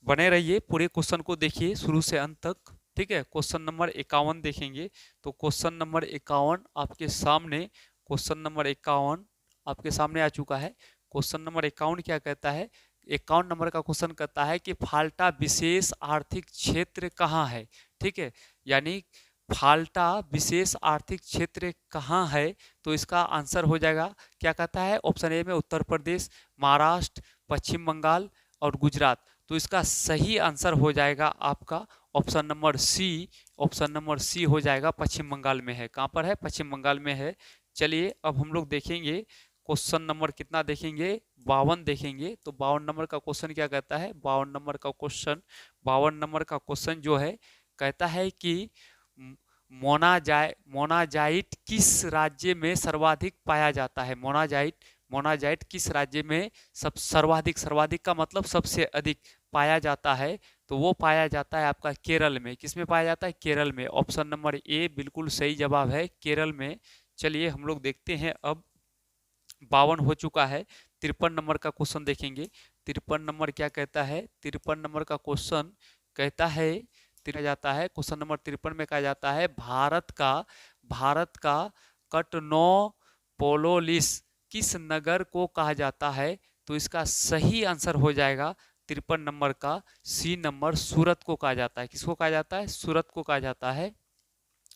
बने रहिए, पूरे क्वेश्चन को देखिए शुरू से अंत तक, ठीक है। क्वेश्चन नंबर 51 देखेंगे। तो क्वेश्चन नंबर 51 आपके सामने, क्वेश्चन नंबर 51 आपके सामने आ चुका है। क्वेश्चन नंबर 51 क्या कहता है? 51 नंबर का क्वेश्चन कहता है कि फाल्टा विशेष आर्थिक क्षेत्र कहाँ है? ठीक है, यानी फाल्टा विशेष आर्थिक क्षेत्र कहाँ है? तो इसका आंसर हो जाएगा, क्या कहता है? ऑप्शन ए में उत्तर प्रदेश, महाराष्ट्र, पश्चिम बंगाल और गुजरात। तो इसका सही आंसर हो जाएगा आपका option number C. Option number C हो जाएगा, पश्चिम बंगाल में है। कहाँ पर है? पश्चिम बंगाल में है। चलिए अब हम लोग देखेंगे क्वेश्चन नंबर कितना देखेंगे, 52 देखेंगे। तो 52 नंबर का क्वेश्चन क्या कहता है? 52 नंबर का क्वेश्चन जो है कहता है कि मोनाजाइट किस राज्य में सर्वाधिक पाया जाता है? मोनाजाइट किस राज्य में सर्वाधिक का मतलब सबसे अधिक पाया जाता है? तो वो पाया जाता है आपका केरल में। किस में पाया जाता है? केरल में। ऑप्शन नंबर ए बिल्कुल सही जवाब है, केरल में। चलिए हम लोग देखते हैं अब 52 हो चुका है। 53 नंबर का क्वेश्चन देखेंगे। 53 नंबर क्या कहता है? 53 नंबर का क्वेश्चन कहता है, जाता है क्वेश्चन नंबर 53 में कहा जाता है भारत का कटनौ पोलोलिस किस नगर को कहा जाता है? तो इसका सही आंसर हो जाएगा 53 नंबर का सी नंबर, सूरत को कहा जाता है। किसको कहा जाता है? सूरत को कहा जाता है,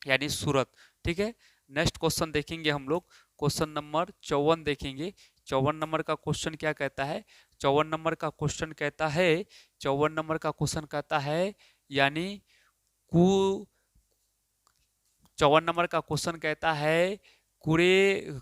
यानी सूरत। ठीक है, नेक्स्ट क्वेश्चन देखेंगे हम लोग, क्वेश्चन नंबर 54 देखेंगे। 54 नंबर का क्वेश्चन क्या कहता है? 54 नंबर का क्वेश्चन कहता है, 54 नंबर का क्वेश्चन कहता है यानी कु 54 नंबर का क्वेश्चन कहता है कुरे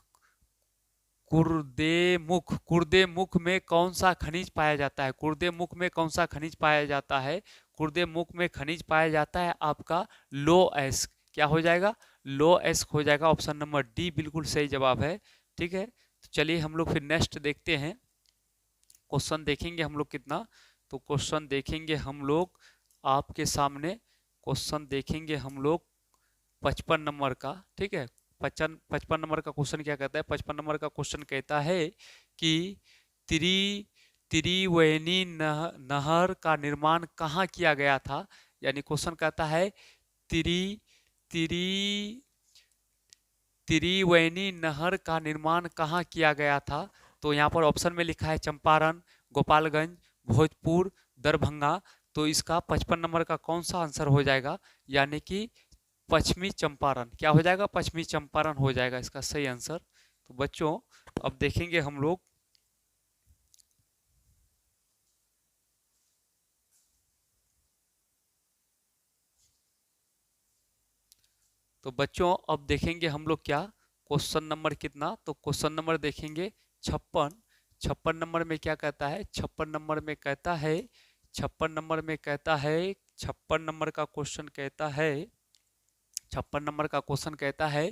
कुर्देमुख, कुर्देमुख में कौन सा खनिज पाया जाता है? कुर्देमुख में कौन सा खनिज पाया जाता है? कुर्देमुख में खनिज पाया जाता है आपका लो एस्क। क्या हो जाएगा? लो एस्क हो जाएगा। ऑप्शन नंबर डी बिल्कुल सही जवाब है। ठीक है, तो चलिए हम लोग फिर नेक्स्ट देखते हैं। क्वेश्चन देखेंगे हम लोग कितना, तो क्वेश्चन देखेंगे हम लोग आपके सामने, क्वेश्चन देखेंगे हम लोग 55 नंबर का। ठीक है, 55 नंबर का क्वेश्चन क्या कहता है? 55 नंबर का क्वेश्चन कहता है कि त्रि त्रिवेणी नहर का निर्माण कहाँ किया गया था? यानी क्वेश्चन कहता है त्रि त्रि त्रिवेणी नहर का निर्माण कहाँ किया गया था? तो यहाँ पर ऑप्शन में लिखा है चंपारण, गोपालगंज, भोजपुर, दरभंगा। तो इसका 55 नंबर का कौन सा आंसर हो जाएगा? यानी कि पश्चिमी चंपारण। क्या हो जाएगा? पश्चिमी चंपारण हो जाएगा इसका सही आंसर। तो बच्चों अब देखेंगे हम लोग, तो बच्चों अब देखेंगे हम लोग क्या, क्वेश्चन नंबर कितना, तो क्वेश्चन नंबर देखेंगे 56। 56 नंबर में क्या कहता है? 56 नंबर में कहता है, 56 नंबर में कहता है, 56 नंबर का क्वेश्चन कहता है, 56 नंबर का क्वेश्चन कहता है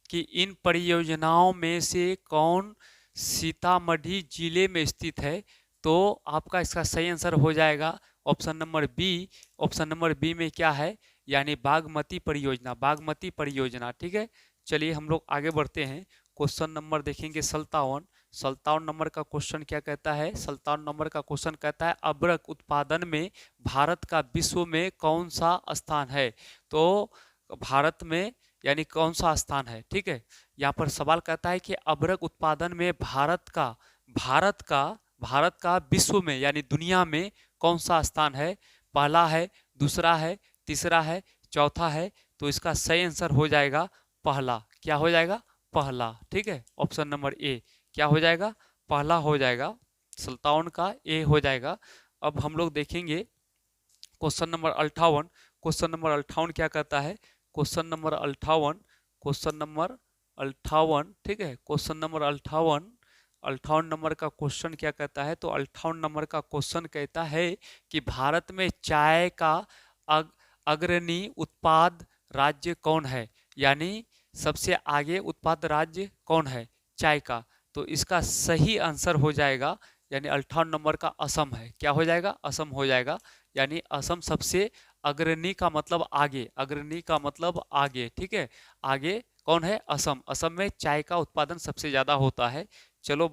कि इन परियोजनाओं में से कौन सीतामढ़ी जिले में स्थित है? तो आपका इसका सही आंसर हो जाएगा option number B. Option number B में क्या है? यानी बागमती परियोजना, बागमती परियोजना। ठीक है, चलिए हम लोग आगे बढ़ते हैं। क्वेश्चन नंबर देखेंगे 57। 57 नंबर का क्वेश्चन क्या कहता है? 57 नंबर का क्वेश्चन कहता है अबरक उत्पादन में भारत का विश्व में कौन सा स्थान है? तो भारत में यानी कौन सा स्थान है? ठीक है, यहाँ पर सवाल कहता है कि अबरक उत्पादन में भारत का विश्व में यानी दुनिया में कौन सा स्थान है? पहला है, दूसरा है, तीसरा है, चौथा है। तो इसका सही आंसर हो जाएगा पहला। क्या हो जाएगा? पहला। ठीक है, ऑप्शन नंबर ए क्या हो जाएगा? पहला हो जाएगा। 57 का ए हो जाएगा। अब हम लोग देखेंगे क्वेश्चन नंबर 58। क्वेश्चन नंबर 58 क्या कहता है? Question number 58, question number 58। ठीक है, क्वेश्चन नंबर 58, 58 नंबर का क्वेश्चन क्या कहता है? तो 58 नंबर का क्वेश्चन कहता है कि भारत में चाय का अग्रणी उत्पाद राज्य कौन है? यानी सबसे आगे उत्पाद राज्य कौन है चाय का? तो इसका सही आंसर हो जाएगा यानी 58 नंबर का असम है। क्या हो जाएगा? असम हो जाएगा। यानी असम सबसे अग्रणी का मतलब आगे, अग्रणी का मतलब आगे। ठीक है, आगे कौन है? असम। असम में चाय का उत्पादन सबसे ज्यादा होता है। चलो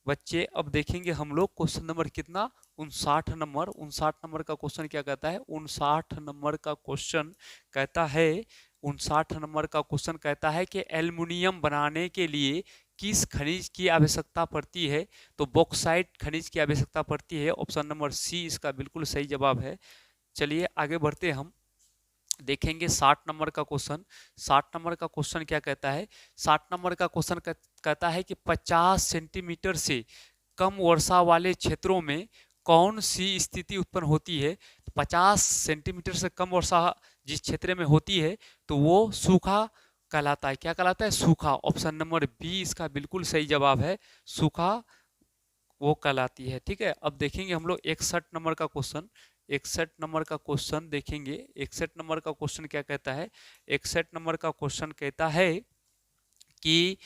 बच्चे अब देखेंगे हम लोग क्वेश्चन नंबर कितना, 59 नंबर। 59 नंबर का क्वेश्चन क्या कहता है? 59 नंबर का क्वेश्चन कहता है, 59 नंबर का क्वेश्चन कहता है कि एल्युमिनियम बनाने के लिए किस खनिज की आवश्यकता पड़ती है? तो बॉक्साइट खनिज की आवश्यकता पड़ती है। ऑप्शन नंबर सी इसका बिल्कुल सही जवाब है। चलिए आगे बढ़ते हम, देखेंगे 60 नंबर का क्वेश्चन। 60 नंबर का क्वेश्चन क्या कहता है? 60 नंबर का क्वेश्चन कहता है कि 50 सेंटीमीटर से कम वर्षा वाले क्षेत्रों में कौन सी स्थिति उत्पन्न होती है? 50 सेंटीमीटर से कम वर्षा जिस क्षेत्र में होती है तो वो सूखा कहलाता है। क्या कहलाता है? सूखा। ऑप्शन नंबर बी इसका बिल्कुल सही जवाब है, सूखा वो कहलाती है। ठीक है, अब देखेंगे हम लोग 61 नंबर का क्वेश्चन। 61 नंबर का क्वेश्चन देखेंगे। 61 नंबर का क्वेश्चन क्या कहता है? 61 नंबर का क्वेश्चन कहता है कि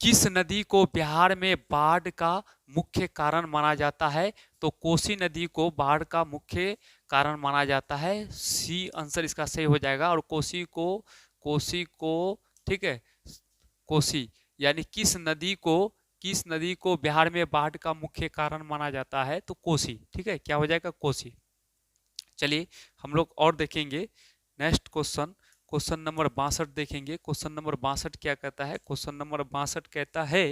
किस नदी को बिहार में बाढ़ का मुख्य कारण माना जाता है? तो कोसी नदी को बाढ़ का मुख्य कारण माना जाता है। सी आंसर इसका सही हो जाएगा। और कोसी को ठीक है, कोसी यानी किस नदी को बिहार में बाढ़ का मुख्य कारण माना जाता है? तो कोसी। ठीक है, क्या हो जाएगा? कोसी। चलिए हम लोग और देखेंगे नेक्स्ट क्वेश्चन। क्वेश्चन नंबर 62 देखेंगे। क्वेश्चन नंबर 62 क्या कहता है? क्वेश्चन नंबर 62 कहता है,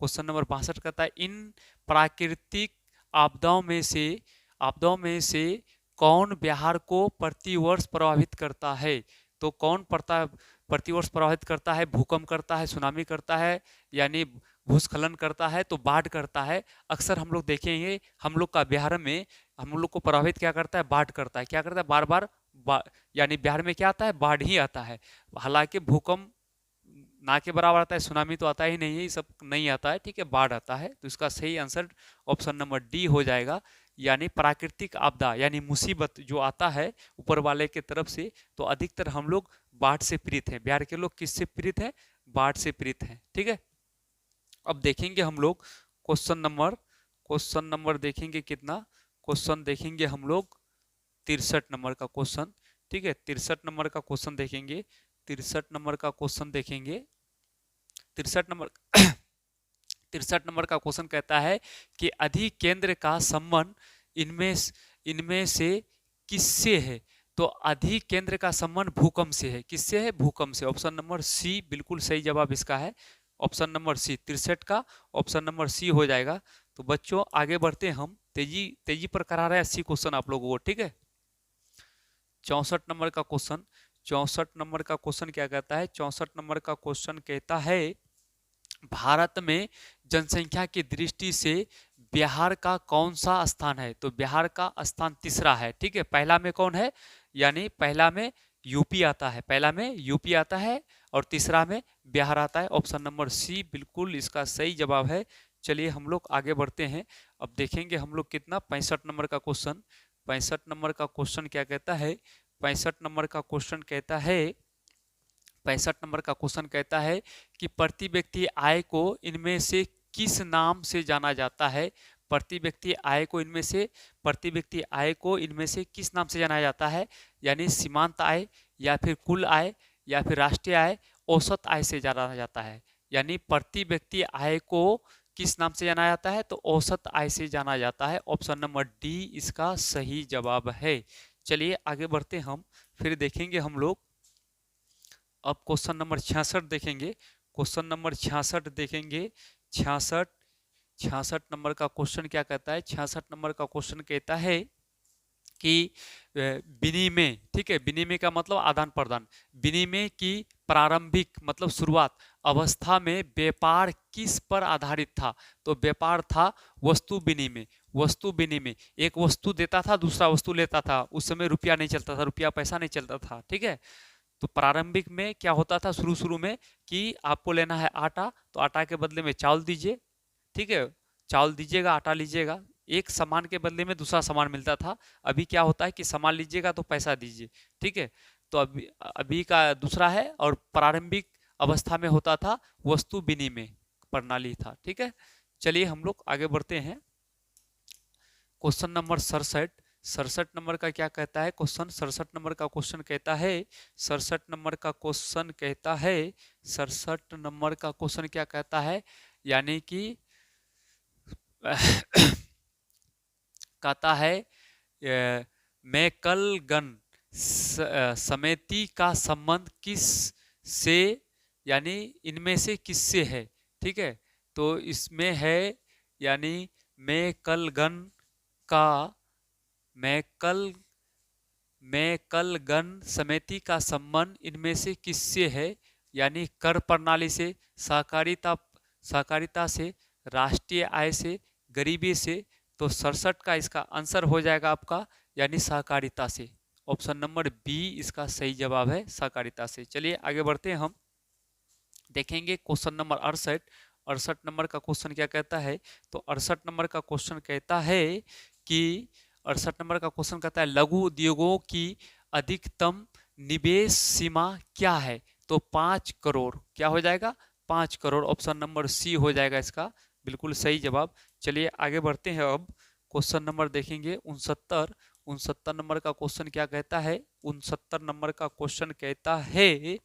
क्वेश्चन नंबर 62 कहता है, इन प्राकृतिक आपदाओं में से कौन बिहार को प्रतिवर्ष प्रभावित करता है? तो कौन प्रतिवर्ष प्रभावित करता है? भूकंप करता है, सुनामी करता है, यानी भूस्खलन करता है, तो बाढ़ करता है। अक्सर हम लोग देखेंगे हम लोग का बिहार में हम लोग को प्रभावित क्या करता है? बाढ़ करता है। क्या करता है? बार बार यानी बिहार में क्या आता है? बाढ़ ही आता है। हालांकि भूकंप ना के बराबर आता है, सुनामी तो आता ही नहीं है, ये सब नहीं आता है, ठीक है, बाढ़ आता है। तो इसका सही आंसर ऑप्शन नंबर डी हो जाएगा, यानी प्राकृतिक आपदा यानी मुसीबत जो आता है ऊपर वाले के तरफ से, तो अधिकतर हम लोग बाढ़ से पीड़ित हैं। बिहार के लोग किससे पीड़ित हैं? बाढ़ से पीड़ित हैं, ठीक है। अब देखेंगे हम लोग क्वेश्चन नंबर देखेंगे कितना, क्वेश्चन देखेंगे हम लोग 63 नंबर का क्वेश्चन, ठीक है। 63 नंबर का क्वेश्चन देखेंगे, 63 नंबर का क्वेश्चन देखेंगे। 63 नंबर 63 नंबर का क्वेश्चन कहता है कि अधिक केंद्र का संबंध इनमें इनमें से किससे है? तो अधिक केंद्र का संबंध भूकंप से है। किससे है? भूकंप से। ऑप्शन नंबर सी बिल्कुल सही जवाब इसका है। ऑप्शन नंबर सी 63 का ऑप्शन नंबर सी हो जाएगा। तो बच्चों आगे बढ़ते हैं हम, तेजी तेजी पर करा रहे हैं 80 क्वेश्चन आप लोगों को, ठीक है। 64 नंबर का क्वेश्चन, 64 नंबर का क्वेश्चन क्या कहता है? 64 नंबर का क्वेश्चन कहता है, भारत में जनसंख्या की दृष्टि से बिहार का कौन सा स्थान है? तो बिहार का स्थान तीसरा है, ठीक है। पहला में कौन है? यानी पहला में यूपी आता है, पहला में यूपी आता है और तीसरा में बिहार आता है। ऑप्शन नंबर सी बिल्कुल इसका सही जवाब है। चलिए हम लोग आगे बढ़ते हैं। अब देखेंगे हम लोग कितना, 65 नंबर का क्वेश्चन। 65 नंबर का क्वेश्चन क्या कहता है? 65 नंबर का क्वेश्चन कहता है, 65 नंबर का क्वेश्चन कहता है कि प्रति व्यक्ति आय को इनमें से किस नाम से जाना जाता है? प्रति व्यक्ति आय को इनमें से प्रति व्यक्ति आय को इनमें से किस नाम से जाना जाता है? यानी सीमांत आय, या फिर कुल आय, या फिर राष्ट्रीय आय, औसत आय से जाना जाता है। यानी प्रति व्यक्ति आय को किस नाम से जाना जाता है? तो औसत आय से जाना जाता है। ऑप्शन नंबर डी इसका सही जवाब है। चलिए आगे बढ़ते हम, फिर देखेंगे हम लोग। अब क्वेश्चन नंबर 66 देखेंगे। क्वेश्चन नंबर 66 देखेंगे। 66 नंबर का क्वेश्चन क्या कहता है? 66 नंबर का क्वेश्चन कहता है कि विनिमय, ठीक है, विनिमय का मतलब आदान प्रदान, विनिमय की प्रारंभिक मतलब शुरुआत अवस्था में व्यापार किस पर आधारित था? तो व्यापार था वस्तु विनिमय। वस्तु विनिमय, एक वस्तु देता था, दूसरा वस्तु लेता था। उस समय रुपया नहीं चलता था, रुपया पैसा नहीं चलता था, ठीक है। तो प्रारंभिक में क्या होता था शुरू शुरू में कि आपको लेना है आटा, तो आटा के बदले में चावल दीजिए, ठीक है, चावल दीजिएगा, आटा लीजिएगा, एक सामान के बदले में दूसरा सामान मिलता था। अभी क्या होता है कि सामान लीजिएगा तो पैसा दीजिए, ठीक है। तो अभी अभी का दूसरा है, और प्रारंभिक अवस्था में होता था वस्तु विनिमय प्रणाली था, ठीक है। चलिए हम लोग आगे बढ़ते हैं। क्वेश्चन नंबर 67 नंबर का क्या कहता है क्वेश्चन? 67 नंबर का क्वेश्चन कहता है, 67 नंबर का क्वेश्चन कहता है, 67 नंबर का क्वेश्चन क्या कहता है? यानी कि कहता है मैकलगन समिति का संबंध किस से, यानी इनमें से किससे है, ठीक है। तो इसमें है यानी मैकलगन का मैकलगन समिति का संबंध इनमें से किससे है? यानी कर प्रणाली से, सहकारिता से, राष्ट्रीय आय से, गरीबी से। तो 67 का इसका आंसर हो जाएगा आपका यानी सहकारिता से। ऑप्शन नंबर बी इसका सही जवाब है, सहकारिता से। चलिए आगे बढ़ते हैं हम, देखेंगे क्वेश्चन नंबर 68 नंबर का क्वेश्चन क्या कहता है? तो 68 नंबर का क्वेश्चन कहता है कि 68 नंबर का क्वेश्चन कहता है लघु उद्योगों की अधिकतम निवेश सीमा क्या है? तो 5 करोड़। क्या हो जाएगा? 5 करोड़। ऑप्शन नंबर सी हो जाएगा इसका बिल्कुल सही जवाब। चलिए आगे बढ़ते हैं। अब क्वेश्चन नंबर देखेंगे 69 नंबर का क्वेश्चन क्या कहता है? 69 नंबर का क्वेश्चन कहता है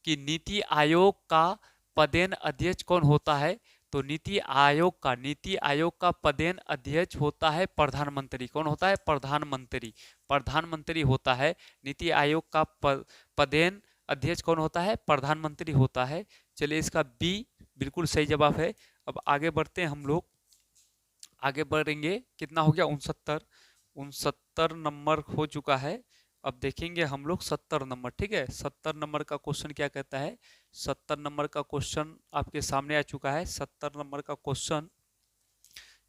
कि नीति आयोग का पदेन अध्यक्ष कौन होता है? तो नीति आयोग का पदेन अध्यक्ष होता है प्रधानमंत्री। कौन होता है? प्रधानमंत्री होता है नीति आयोग का पदेन अध्यक्ष कौन होता है? प्रधानमंत्री होता है। चलिए इसका बी बिल्कुल सही जवाब है। अब आगे बढ़ते हैं हम लोग, आगे बढ़ेंगे। कितना हो गया? 69। 69 नंबर हो चुका है। अब देखेंगे हम लोग 70 नंबर। ठीक है, 70 नंबर का क्वेश्चन क्या कहता है? 70 नंबर का क्वेश्चन आपके सामने आ चुका है। 70 नंबर का क्वेश्चन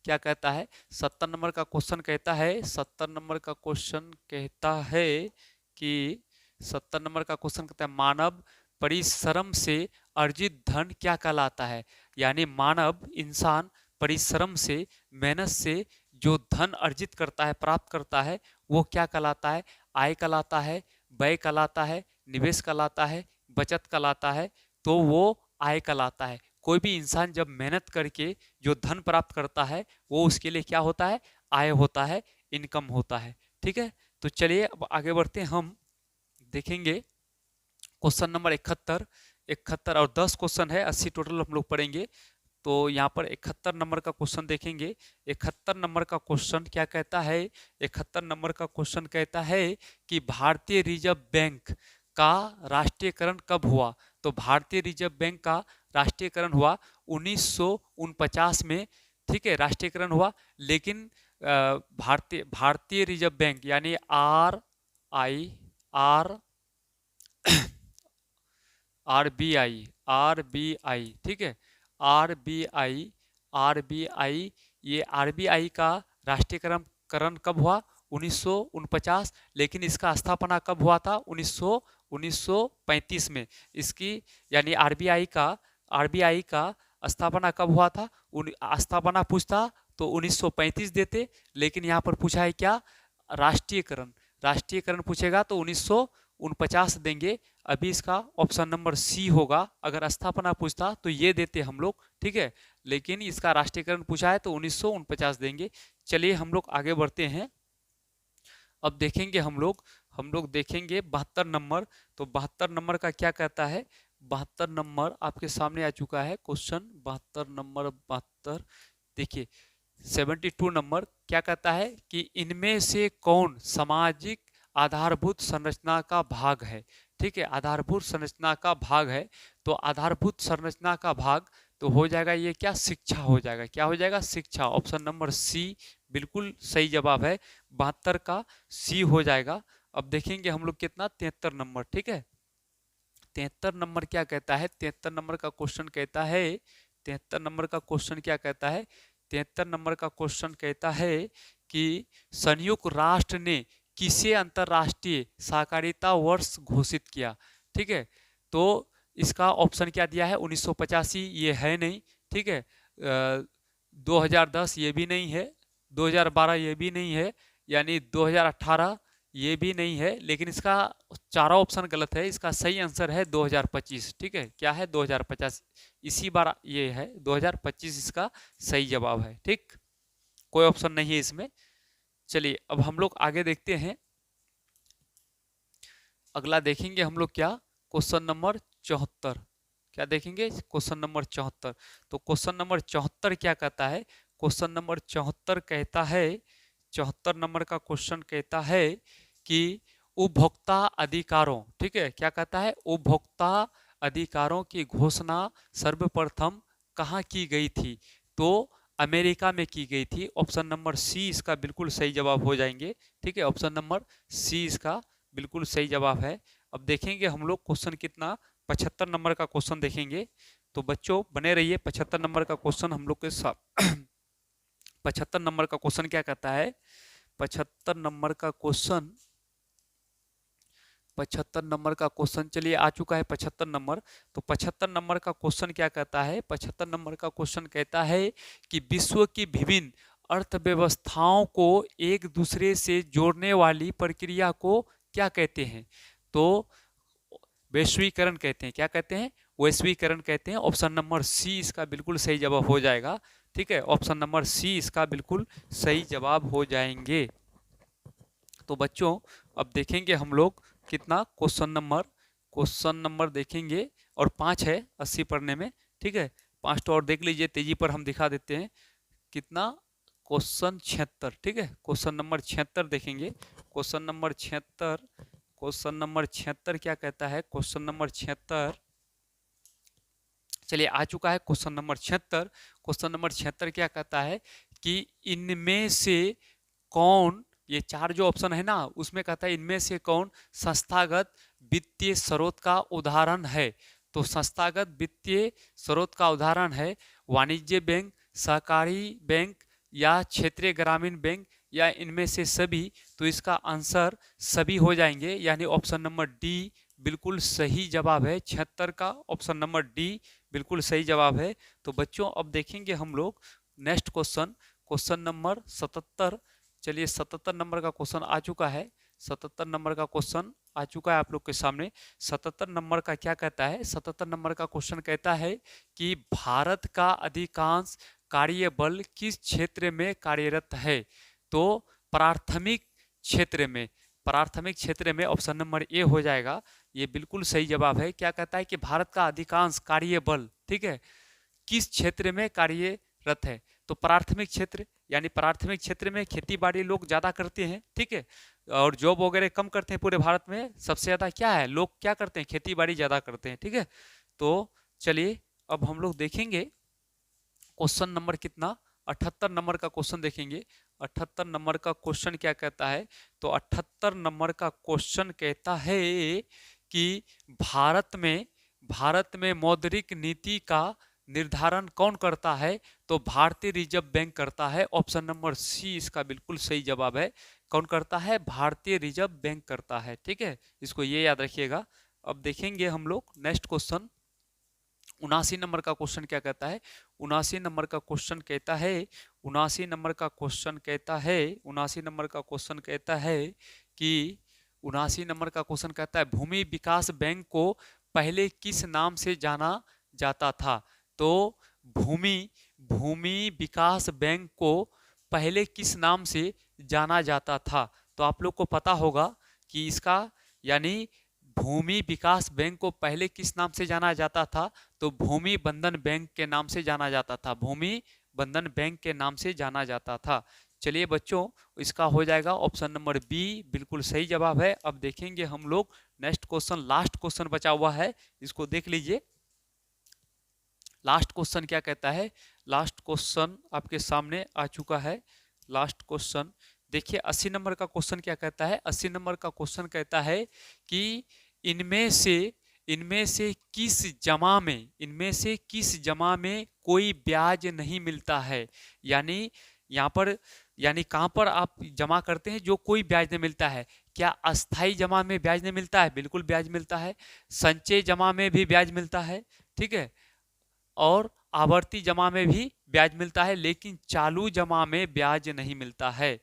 क्या कहता है? 70 नंबर का क्वेश्चन कहता है, 70 नंबर का क्वेश्चन कहता है कि 70 नंबर का क्वेश्चन कहता है मानव परिश्रम से अर्जित धन क्या कहलाता है? यानी मानव इंसान परिश्रम से, मेहनत से जो धन अर्जित करता है, प्राप्त करता है, वो क्या कहलाता है? आय कहलाता है, व्यय कहलाता है, निवेश कहलाता है, बचत कहलाता है। तो वो आय कहलाता है। कोई भी इंसान जब मेहनत करके जो धन प्राप्त करता है वो उसके लिए क्या होता है? आय होता है, इनकम होता है। ठीक है, तो चलिए अब आगे बढ़ते हैं। हम देखेंगे क्वेश्चन नंबर 71। 71 और 10 क्वेश्चन है, 80 टोटल हम लोग पढ़ेंगे। तो यहाँ पर 71 नंबर का क्वेश्चन देखेंगे। 71 नंबर का क्वेश्चन क्या कहता है? 71 नंबर का क्वेश्चन कहता है कि भारतीय रिजर्व बैंक का राष्ट्रीयकरण कब हुआ? तो भारतीय रिजर्व बैंक का राष्ट्रीयकरण हुआ 1949 में। ठीक है, राष्ट्रीयकरण हुआ। लेकिन भारतीय भारतीय रिजर्व बैंक यानी आर आरबीआई, ठीक है, आरबीआई, ये आरबीआई का राष्ट्रीयकरण कब हुआ? 1949। लेकिन इसका स्थापना कब हुआ था? 1935 में। इसकी यानी आरबीआई का स्थापना कब हुआ था? स्थापना पूछता तो 1935 देते, लेकिन यहाँ पर पूछा है क्या? राष्ट्रीयकरण। राष्ट्रीयकरण पूछेगा तो 1949 देंगे। अभी इसका ऑप्शन नंबर सी होगा। अगर स्थापना पूछता तो ये देते हम लोग। ठीक है, लेकिन इसका राष्ट्रीयकरण पूछा है तो 1949 देंगे। चलिए हम लोग आगे बढ़ते हैं। अब देखेंगे हम लोग देखेंगे 72 नंबर। तो 72 नंबर का क्या कहता है? 72 नंबर आपके सामने आ चुका है क्वेश्चन। 72 नंबर, 72 देखिए। 72 नंबर क्या कहता है कि इनमें से कौन सामाजिक आधारभूत संरचना का भाग है? ठीक है, आधारभूत संरचना का भाग है। तो आधारभूत संरचना का भाग तो हो जाएगा ये क्या? शिक्षा हो जाएगा। क्या हो जाएगा? शिक्षा। ऑप्शन नंबर सी बिल्कुल सही जवाब है। 72 का सी हो जाएगा। अब देखेंगे हम लोग कितना? 73 नंबर। ठीक है, 73 नंबर क्या कहता है? 73 नंबर का क्वेश्चन कहता है, 73 नंबर का क्वेश्चन क्या कहता है? 73 नंबर का क्वेश्चन कहता है कि संयुक्त राष्ट्र ने किसे अंतरराष्ट्रीय सहकारिता वर्ष घोषित किया? ठीक है, तो इसका ऑप्शन क्या दिया है? 1985 ये है नहीं। ठीक है, 2010 ये भी नहीं है, 2012 ये भी नहीं है, यानी 2018 ये भी नहीं है। लेकिन इसका चारों ऑप्शन गलत है। इसका सही आंसर है 2025। ठीक है, क्या है? 2050। इसी बार ये है 2025 इसका सही जवाब है। ठीक, कोई ऑप्शन नहीं है इसमें। चलिए अब हम लोग आगे देखते हैं। अगला देखेंगे हम लोग क्या? Question number 74। क्या देखेंगे? Question number 74। तो क्वेश्चन नंबर 74 क्या कहता है? क्वेश्चन नंबर 74 कहता है, 74 नंबर का क्वेश्चन कहता है कि उपभोक्ता अधिकारों, ठीक है, क्या कहता है? उपभोक्ता अधिकारों की घोषणा सर्वप्रथम कहाँ की गई थी? तो अमेरिका में की गई थी। ऑप्शन नंबर सी इसका बिल्कुल सही जवाब हो जाएंगे। ठीक है, ऑप्शन नंबर सी इसका बिल्कुल सही जवाब है। अब देखेंगे हम लोग क्वेश्चन कितना? 75 नंबर का क्वेश्चन देखेंगे। तो बच्चों बने रहिए, 75 नंबर का क्वेश्चन हम लोग के साथ 75 नंबर का क्वेश्चन क्या कहता है? 75 नंबर का क्वेश्चन, 75 नंबर का क्वेश्चन चलिए आ चुका है 75 नंबर। तो 75 नंबर का क्वेश्चन क्या कहता है? 75 नंबर का क्वेश्चन कहता है कि विश्व की विभिन्न अर्थव्यवस्थाओं को एक दूसरे से जोड़ने वाली प्रक्रिया को क्या कहते हैं? तो वैश्वीकरण कहते हैं। क्या कहते हैं? वैश्वीकरण कहते हैं। ऑप्शन नंबर सी इसका बिल्कुल सही जवाब हो जाएगा। ठीक है, ऑप्शन नंबर सी इसका बिल्कुल सही जवाब हो जाएंगे। तो बच्चों अब देखेंगे हम लोग कितना? क्वेश्चन नंबर देखेंगे और 5 है 80 पढ़ने में। ठीक है, 5 तो और देख लीजिए, तेजी पर हम दिखा देते हैं। कितना? क्वेश्चन 76। ठीक है, क्वेश्चन नंबर 76 देखेंगे। क्वेश्चन नंबर 76, क्वेश्चन नंबर 76 क्या कहता है? क्वेश्चन नंबर 76, चलिए आ चुका है क्वेश्चन नंबर 76। क्वेश्चन नंबर 76 क्या कहता है कि इनमें से कौन, ये चार जो ऑप्शन है ना, उसमें कहता है इनमें से कौन संस्थागत वित्तीय स्रोत का उदाहरण है? तो संस्थागत वित्तीय स्रोत का उदाहरण है वाणिज्य बैंक, सहकारी बैंक या क्षेत्रीय ग्रामीण बैंक या इनमें से सभी। तो इसका आंसर सभी हो जाएंगे, यानी ऑप्शन नंबर डी बिल्कुल सही जवाब है। 76 का ऑप्शन नंबर डी बिल्कुल सही जवाब है। तो बच्चों अब देखेंगे हम लोग नेक्स्ट क्वेश्चन, क्वेश्चन नंबर 77। चलिए 77 नंबर का क्वेश्चन आ चुका है। 77 नंबर का क्वेश्चन आ चुका है आप लोग के सामने। 77 नंबर का क्या कहता है? 77 नंबर का क्वेश्चन कहता है कि भारत का अधिकांश कार्यबल किस क्षेत्र में कार्यरत है? तो प्राथमिक क्षेत्र में, प्राथमिक क्षेत्र में ऑप्शन नंबर ए हो जाएगा। ये बिल्कुल सही जवाब है। क्या कहता है कि भारत का अधिकांश कार्यबल, ठीक है, किस क्षेत्र में कार्यरत है? तो प्राथमिक क्षेत्र, यानी प्राथमिक क्षेत्र में खेती बाड़ी लोग ज्यादा करते हैं, ठीक है, और जॉब वगैरह कम करते हैं। पूरे भारत में सबसे ज्यादा क्या है, लोग क्या करते हैं, खेती बाड़ी ज्यादा करते हैं, ठीक है। तो चलिए अब हम लोग देखेंगे क्वेश्चन नंबर कितना, 78 नंबर का क्वेश्चन देखेंगे। 78 नंबर का क्वेश्चन क्या कहता है? तो 78 नंबर का क्वेश्चन कहता है कि भारत में मौद्रिक नीति का निर्धारण कौन करता है? तो भारतीय रिजर्व बैंक करता है। ऑप्शन नंबर सी इसका बिल्कुल सही जवाब है। कौन करता है? भारतीय रिजर्व बैंक करता है, ठीक है, इसको ये याद रखिएगा। अब देखेंगे हम लोग नेक्स्ट क्वेश्चन, 79 नंबर का क्वेश्चन क्या कहता है? 79 नंबर का क्वेश्चन कहता है, 79 नंबर का क्वेश्चन कहता है, 79 नंबर का क्वेश्चन कहता है कि 79 नंबर का क्वेश्चन कहता है भूमि विकास बैंक को पहले किस नाम से जाना जाता था? तो भूमि भूमि विकास बैंक को पहले किस नाम से जाना जाता था? तो आप लोग को पता होगा कि इसका, यानी भूमि विकास बैंक को पहले किस नाम से जाना जाता था? तो भूमि बंधन बैंक के नाम से जाना जाता था, भूमि बंधन बैंक के नाम से जाना जाता था। चलिए बच्चों, इसका हो जाएगा ऑप्शन नंबर बी बिल्कुल सही जवाब है। अब देखेंगे हम लोग नेक्स्ट क्वेश्चन, लास्ट क्वेश्चन बचा हुआ है, इसको देख लीजिए। लास्ट क्वेश्चन क्या कहता है? लास्ट क्वेश्चन आपके सामने आ चुका है। लास्ट क्वेश्चन देखिए, 80 नंबर का क्वेश्चन क्या कहता है? 80 नंबर का क्वेश्चन कहता है कि इनमें से किस जमा में कोई ब्याज नहीं मिलता है? यानी यहाँ पर, यानी कहाँ पर आप जमा करते हैं जो कोई ब्याज नहीं मिलता है? क्या अस्थाई जमा में ब्याज नहीं मिलता है? बिल्कुल ब्याज मिलता है। संचय जमा में भी ब्याज मिलता है, ठीक है, और आवर्ती जमा में भी ब्याज मिलता है, लेकिन चालू जमा में ब्याज नहीं मिलता है।